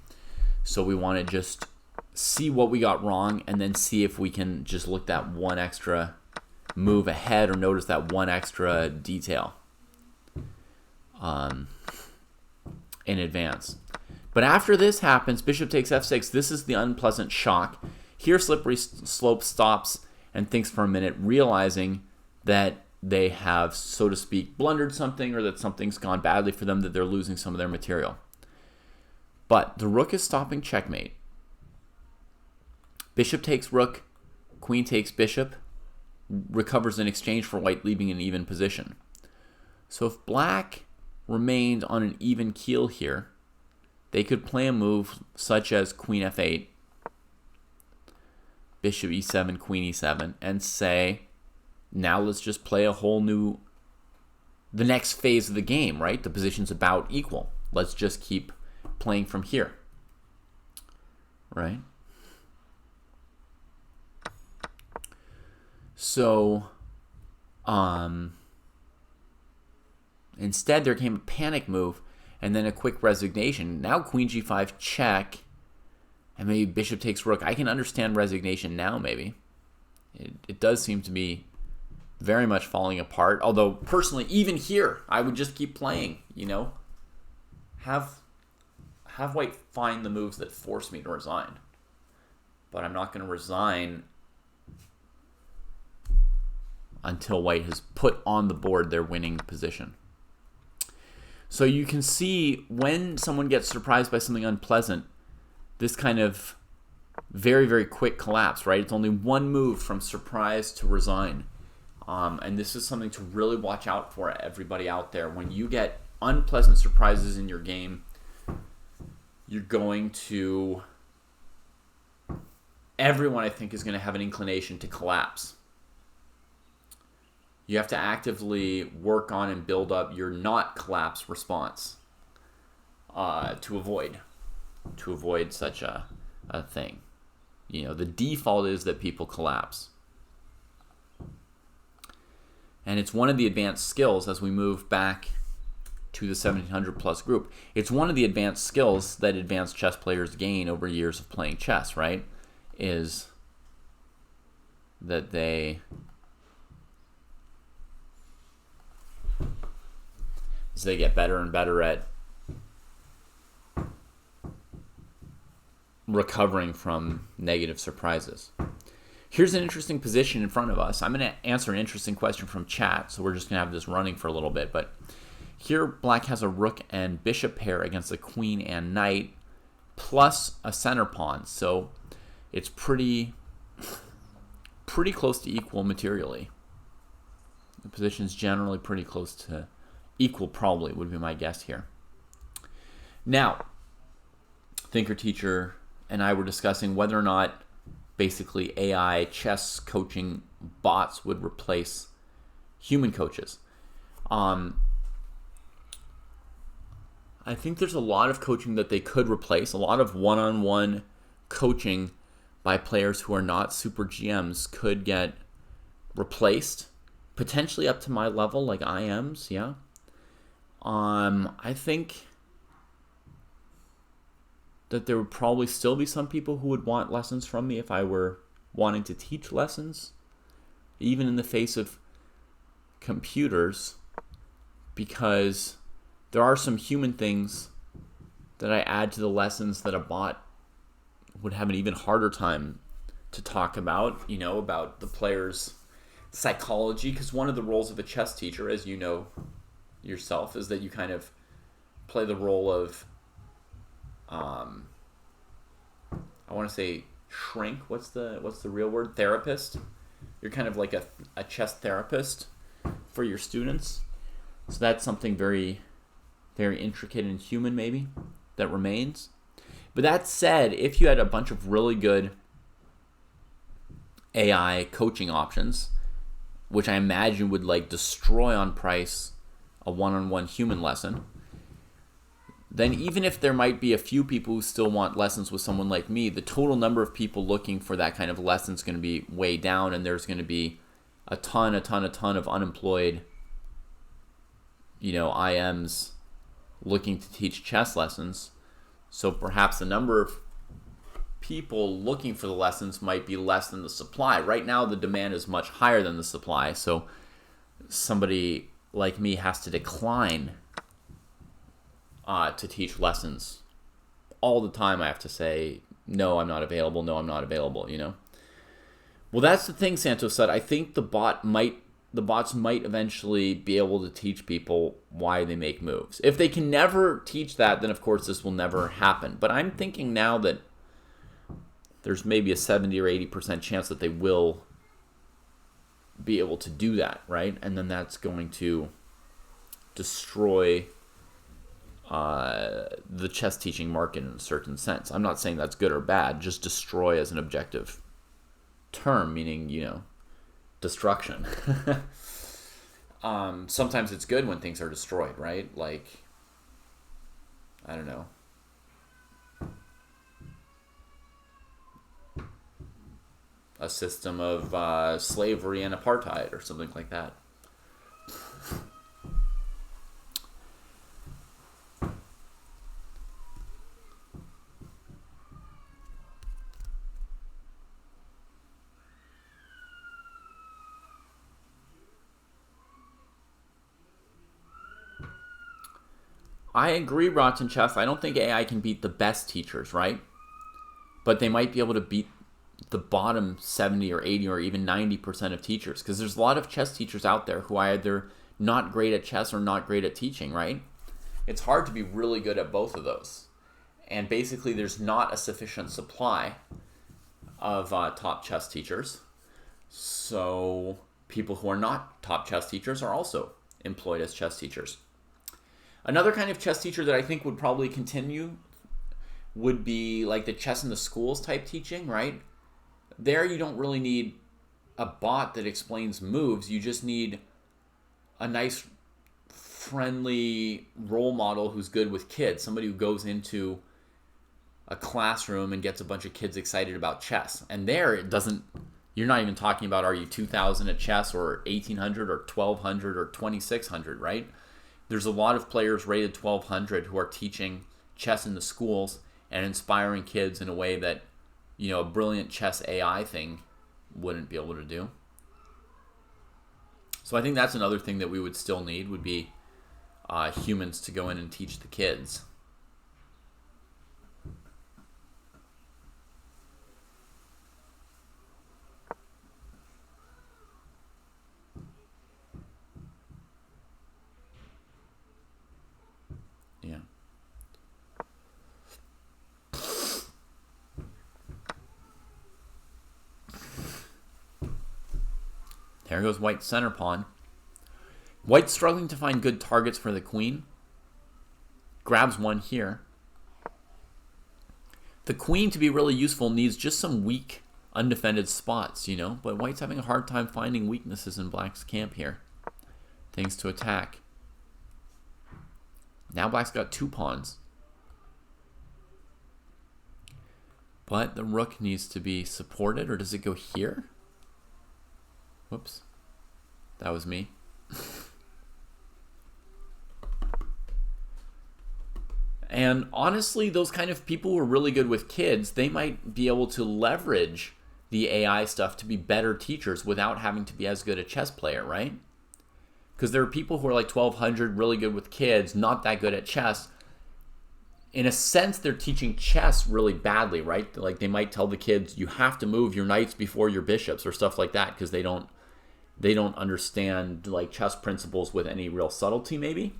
So we want to just see what we got wrong and then see if we can just look that one extra move ahead or notice that one extra detail in advance. But after this happens, bishop takes f6, this is the unpleasant shock. Here Slippery Slope stops and thinks for a minute, realizing that they have, so to speak, blundered something, or that something's gone badly for them, that they're losing some of their material. But the rook is stopping checkmate. Bishop takes rook, queen takes bishop, recovers in exchange for white leaving an even position. So if black remained on an even keel here, they could play a move such as queen f8, bishop e7, queen e7, and say, now let's just play the next phase of the game, right? The position's about equal. Let's just keep playing from here, right? So, instead there came a panic move and then a quick resignation. Now queen g5 check, and maybe bishop takes rook. I can understand resignation now, maybe. It does seem to be very much falling apart. Although, personally, even here, I would just keep playing, you know? Have white find the moves that force me to resign. But I'm not going to resign until white has put on the board their winning position. So you can see when someone gets surprised by something unpleasant, this kind of very, very quick collapse, right? It's only one move from surprise to resign. And this is something to really watch out for, everybody out there. When you get unpleasant surprises in your game, you're going to... everyone, I think, is going to have an inclination to collapse. You have to actively work on and build up your not collapse response to avoid such a thing. You know, the default is that people collapse. And it's one of the advanced skills as we move back to the 1700 plus group. It's one of the advanced skills that advanced chess players gain over years of playing chess, right? Is that they get better and better at recovering from negative surprises. Here's an interesting position in front of us. I'm going to answer an interesting question from chat, so we're just going to have this running for a little bit. But here, black has a rook and bishop pair against a queen and knight, plus a center pawn. So it's pretty close to equal materially. The position's generally pretty close to equal, probably, would be my guess here. Now, Thinker Teacher and I were discussing whether or not basically AI chess coaching bots would replace human coaches. I think there's a lot of coaching that they could replace. A lot of one-on-one coaching by players who are not super GMs could get replaced, potentially up to my level, like IMs, yeah. I think that there would probably still be some people who would want lessons from me if I were wanting to teach lessons, even in the face of computers, because there are some human things that I add to the lessons that a bot would have an even harder time to talk about, you know, about the player's psychology, because one of the roles of a chess teacher, as you know yourself, is that you kind of play the role of I want to say shrink. What's the real word? Therapist. You're kind of like a chess therapist for your students. So that's something very, very intricate and human maybe that remains. But that said, if you had a bunch of really good AI coaching options, which I imagine would like destroy on price a one-on-one human lesson, then even if there might be a few people who still want lessons with someone like me, the total number of people looking for that kind of lesson is going to be way down, and there's going to be a ton of unemployed, IMs looking to teach chess lessons. So perhaps the number of people looking for the lessons might be less than the supply. Right now, the demand is much higher than the supply, so somebody like me has to decline to teach lessons all the time. I have to say, no, I'm not available. No, I'm not available. Well, that's the thing, Santos said. I think the bots might eventually be able to teach people why they make moves. If they can never teach that, then of course this will never happen. But I'm thinking now that there's maybe a 70 or 80% chance that they will be able to do that, right? And then that's going to destroy the chess teaching market in a certain sense. I'm not saying that's good or bad, just destroy as an objective term, meaning, destruction. Sometimes it's good when things are destroyed, right? Like, I don't know. A system of slavery and apartheid or something like that. I agree, Rotten Chef. I don't think AI can beat the best teachers, right? But they might be able to beat the bottom 70 or 80 or even 90% of teachers, because there's a lot of chess teachers out there who are either not great at chess or not great at teaching, right? It's hard to be really good at both of those. And basically there's not a sufficient supply of top chess teachers. So people who are not top chess teachers are also employed as chess teachers. Another kind of chess teacher that I think would probably continue would be like the chess in the schools type teaching, right? There you don't really need a bot that explains moves. You just need a nice, friendly role model who's good with kids. Somebody who goes into a classroom and gets a bunch of kids excited about chess. And there it doesn't, you're not even talking about are you 2,000 at chess or 1,800 or 1,200 or 2,600, right? There's a lot of players rated 1,200 who are teaching chess in the schools and inspiring kids in a way that, a brilliant chess AI thing wouldn't be able to do. So I think that's another thing that we would still need would be humans to go in and teach the kids. Yeah. There goes White's center pawn. White's struggling to find good targets for the queen. Grabs one here. The queen, to be really useful, needs just some weak, undefended spots, But White's having a hard time finding weaknesses in Black's camp here. Things to attack. Now Black's got two pawns. But the rook needs to be supported, or does it go here? Whoops. That was me. And honestly, those kind of people who are really good with kids, they might be able to leverage the AI stuff to be better teachers without having to be as good a chess player, right? Because there are people who are like 1,200, really good with kids, not that good at chess. In a sense, they're teaching chess really badly, right? Like they might tell the kids, you have to move your knights before your bishops or stuff like that because they don't understand like chess principles with any real subtlety, maybe.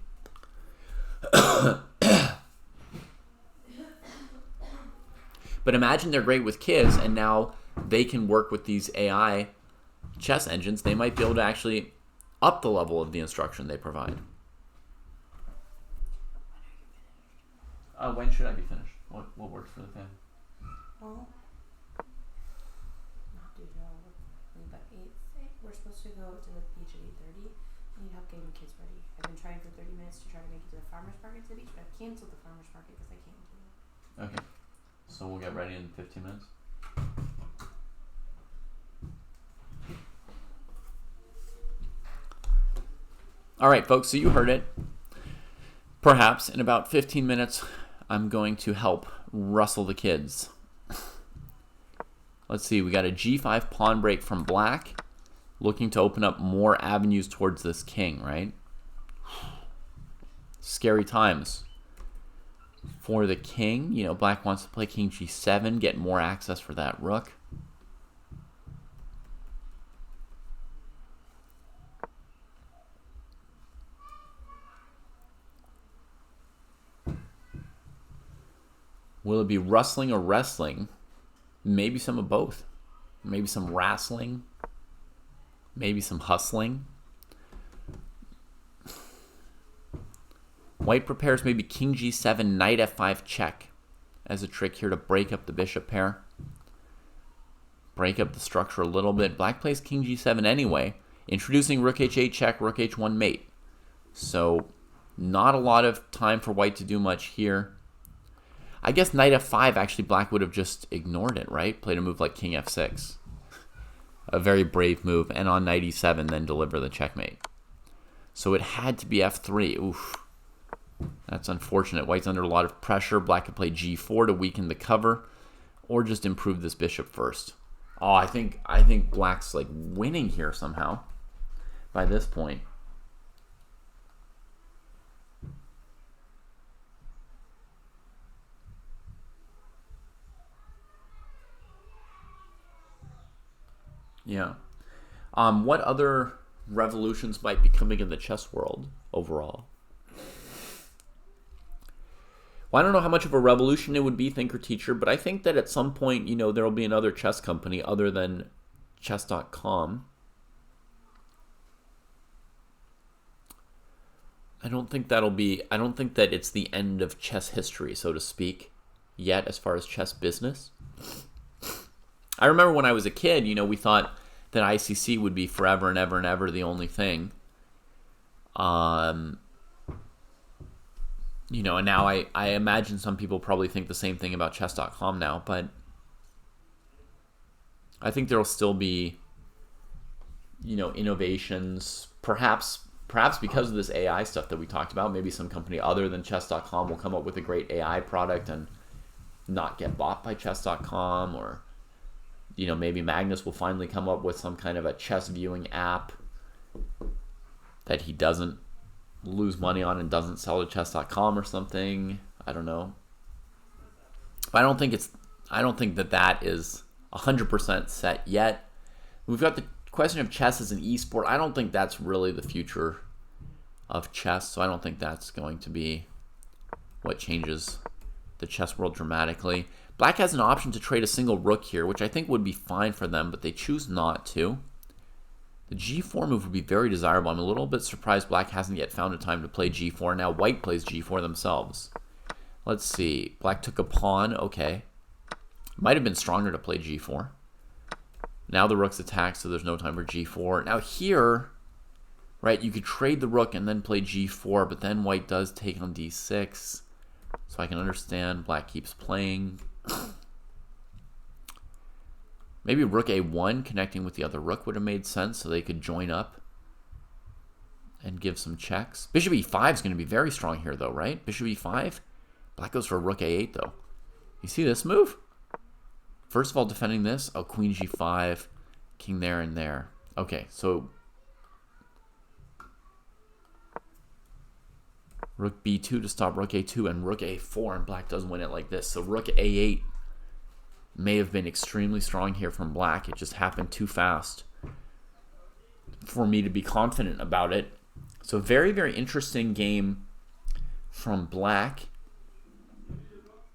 But imagine they're great with kids and now they can work with these AI chess engines, they might be able to actually up the level of the instruction they provide. When should I be finished? What works for the family? Well, not Dojo. Leave at 8. We're supposed to go to the beach at 8:30. I need help getting the kids ready. I've been trying for 30 minutes to try to make it to the farmer's market to the beach, but I've canceled the farmer's market because I can't do it. Okay. So we'll get ready in 15 minutes? All right, folks, so you heard it. Perhaps in about 15 minutes, I'm going to help rustle the kids. Let's see, we got a g5 pawn break from black, looking to open up more avenues towards this king, right? Scary times for the king. You know, black wants to play king g7, get more access for that rook. Will it be rustling or wrestling? Maybe some of both. Maybe some wrestling. Maybe some hustling. White prepares maybe king g7, knight f5 check as a trick here to break up the bishop pair. Break up the structure a little bit. Black plays king g7 anyway, introducing rook h8 check, rook h1 mate. So not a lot of time for white to do much here. I guess knight f5, actually, black would have just ignored it, right? Played a move like king f6. A very brave move. And on knight e7, then deliver the checkmate. So it had to be f3. Oof. That's unfortunate. White's under a lot of pressure. Black could play g4 to weaken the cover. Or just improve this bishop first. Oh, I think black's like winning here somehow. By this point. Yeah. What other revolutions might be coming in the chess world overall? Well, I don't know how much of a revolution it would be, Thinker Teacher, but I think that at some point, you know, there will be another chess company other than chess.com. I don't think that it's the end of chess history, so to speak, yet as far as chess business. I remember when I was a kid, you know, we thought that ICC would be forever and ever and ever the only thing. You know, and now I imagine some people probably think the same thing about chess.com now, but I think there will still be, you know, innovations, perhaps because of this AI stuff that we talked about. Maybe some company other than chess.com will come up with a great AI product and not get bought by chess.com, or you know, maybe Magnus will finally come up with some kind of a chess viewing app that he doesn't lose money on and doesn't sell to chess.com or something. I don't know. But I don't think that is 100% set yet. We've got the question of chess as an esport. I don't think that's really the future of chess, so I don't think that's going to be what changes the chess world dramatically. Black has an option to trade a single rook here, which I think would be fine for them, but they choose not to. The g4 move would be very desirable. I'm a little bit surprised black hasn't yet found a time to play g4. Now white plays g4 themselves. Let's see. Black took a pawn. Okay. Might have been stronger to play g4. Now the rook's attacked, so there's no time for g4. Now here, right, you could trade the rook and then play g4, but then white does take on d6. So I can understand black keeps playing. Maybe rook a1 connecting with the other rook would have made sense, so they could join up and give some checks. Bishop e5 is going to be very strong here, though, right? Bishop e5. Black goes for rook a8, though. You see this move? First of all, defending this. Oh, queen g5, king there and there. Okay, so rook b2 to stop rook a2 and rook a4, and black does win it like this. So rook a8 may have been extremely strong here from black. It just happened too fast for me to be confident about it. So very, very interesting game from black,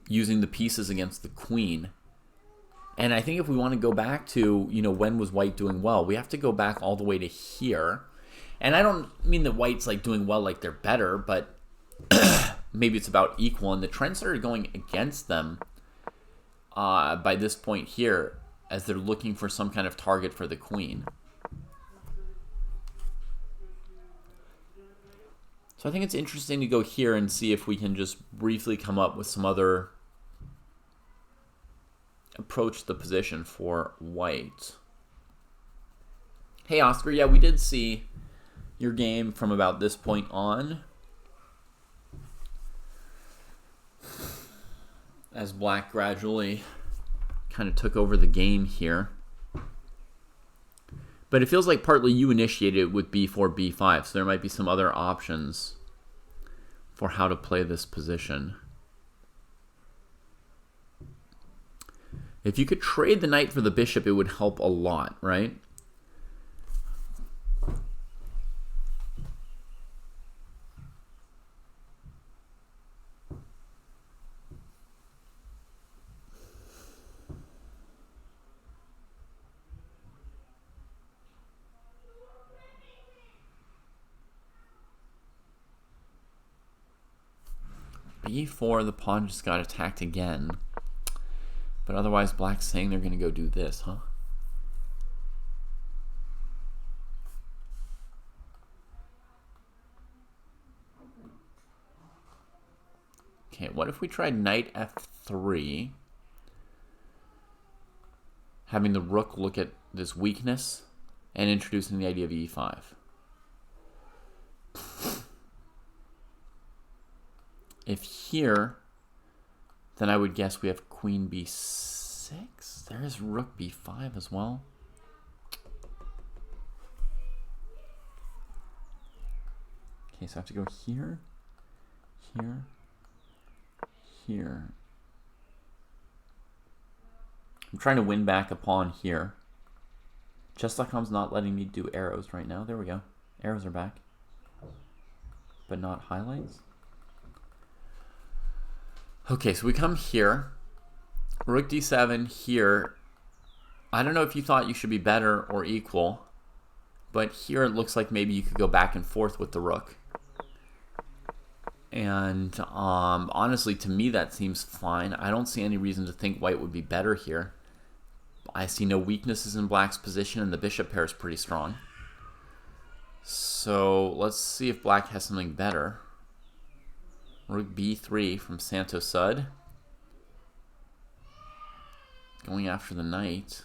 using the pieces against the queen. And I think if we want to go back to, when was white doing well, we have to go back all the way to here. And I don't mean that white's like doing well like they're better, but maybe it's about equal. And the trend started going against them by this point here as they're looking for some kind of target for the queen. So I think it's interesting to go here and see if we can just briefly come up with some other approach to the position for white. Hey, Oscar. Yeah, we did see your game from about this point on, as black gradually kind of took over the game here. But it feels like partly you initiated it with b4, b5, so there might be some other options for how to play this position. If you could trade the knight for the bishop, it would help a lot, right? b4, the pawn just got attacked again. But otherwise, black's saying they're going to go do this, huh? Okay, what if we tried knight f3, having the rook look at this weakness and introducing the idea of e5? If here, then I would guess we have queen b6. There is rook b5 as well. Okay, so I have to go here, here, here. I'm trying to win back a pawn here. Chess.com's not letting me do arrows right now. There we go. Arrows are back. But not highlights. Okay, so we come here. Rook d7 here. I don't know if you thought you should be better or equal, but here it looks like maybe you could go back and forth with the rook. And honestly, to me, that seems fine. I don't see any reason to think white would be better here. I see no weaknesses in black's position, and the bishop pair is pretty strong. So let's see if black has something better. Rook b3 from Santo Sud. Going after the knight.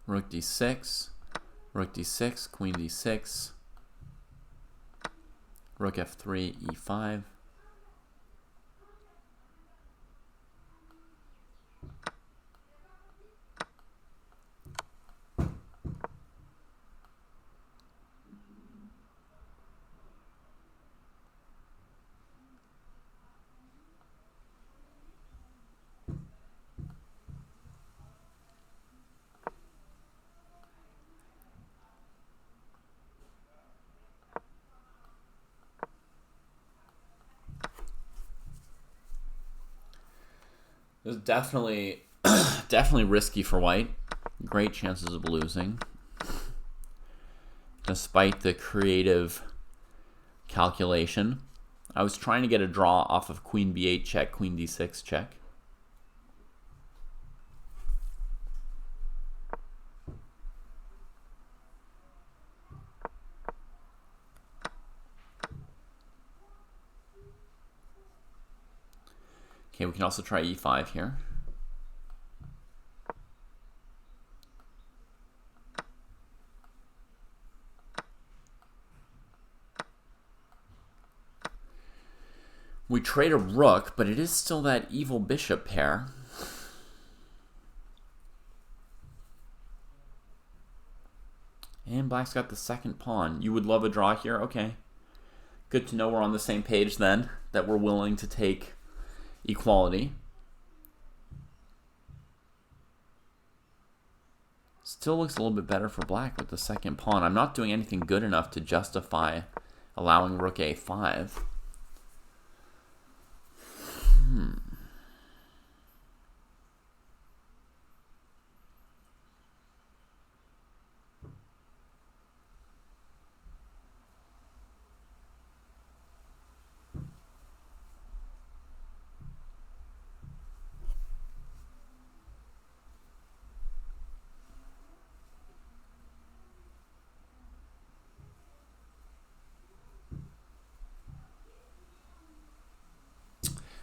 Rook d6. Rook d6. Queen d6. Rook f3, e5. It was definitely risky for white. Great chances of losing. Despite the creative calculation. I was trying to get a draw off of queen b8 check, queen d6 check. Okay, we can also try e5 here. We trade a rook, but it is still that evil bishop pair. And black's got the second pawn. You would love a draw here? Okay. Good to know we're on the same page then, that we're willing to take equality. Still looks a little bit better for black with the second pawn. I'm not doing anything good enough to justify allowing rook a5.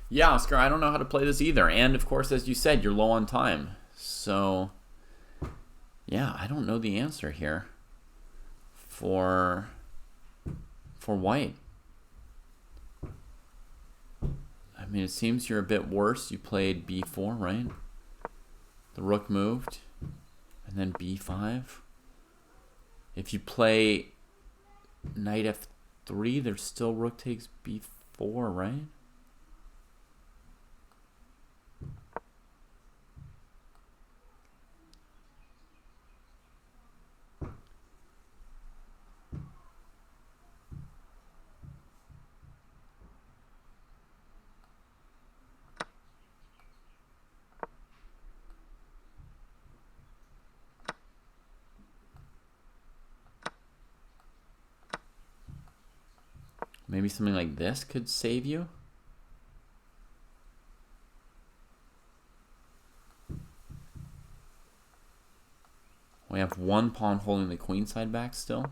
Yeah, Oscar, I don't know how to play this either. And, of course, as you said, you're low on time. So, yeah, I don't know the answer here for white. I mean, it seems you're a bit worse. You played b4, right? The rook moved. And then b5. If you play knight f3, there's still rook takes b4, right? Maybe something like this could save you. We have one pawn holding the queen side back still.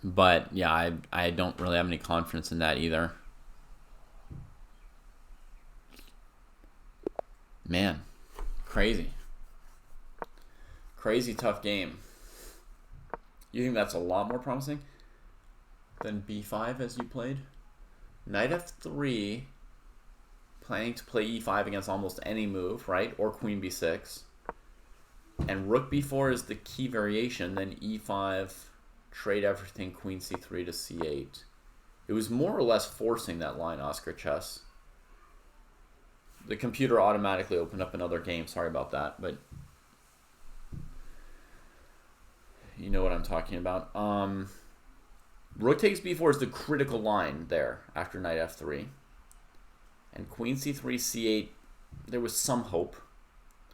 But yeah, I don't really have any confidence in that either. Man, crazy. Crazy tough game. You think that's a lot more promising than b5 as you played? Knight f3, planning to play e5 against almost any move, right? Or queen b6. And rook b4 is the key variation, then e5, trade everything, queen c3 to c8. It was more or less forcing that line, Oscar Chess. The computer automatically opened up another game. Sorry about that, but you know what I'm talking about. Rook takes b4 is the critical line there after knight f3. And queen c3, c8, there was some hope.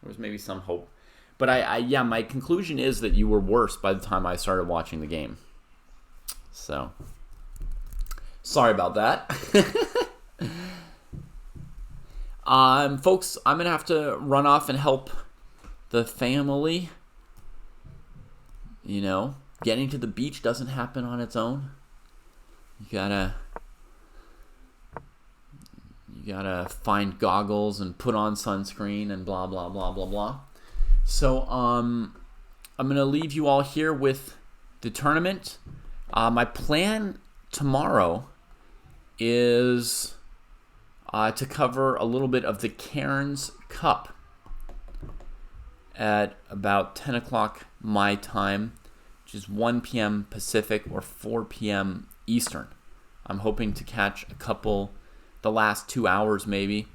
There was maybe some hope. But yeah, my conclusion is that you were worse by the time I started watching the game. So, sorry about that. Folks, I'm going to have to run off and help the family. You know, getting to the beach doesn't happen on its own. You gotta find goggles and put on sunscreen and blah, blah, blah, blah, blah. So, I'm going to leave you all here with the tournament. My plan tomorrow is to cover a little bit of the Cairns Cup at about 10 o'clock my time, which is 1 p.m. Pacific or 4 p.m. Eastern. I'm hoping to catch a couple, the last 2 hours maybe,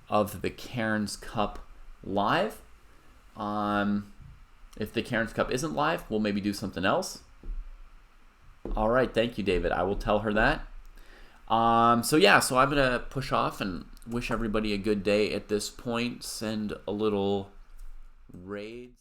of the Cairns Cup live. If the Cairns Cup isn't live, we'll maybe do something else. All right, thank you, David. I will tell her that. So I'm going to push off and wish everybody a good day at this point. Send a little raids.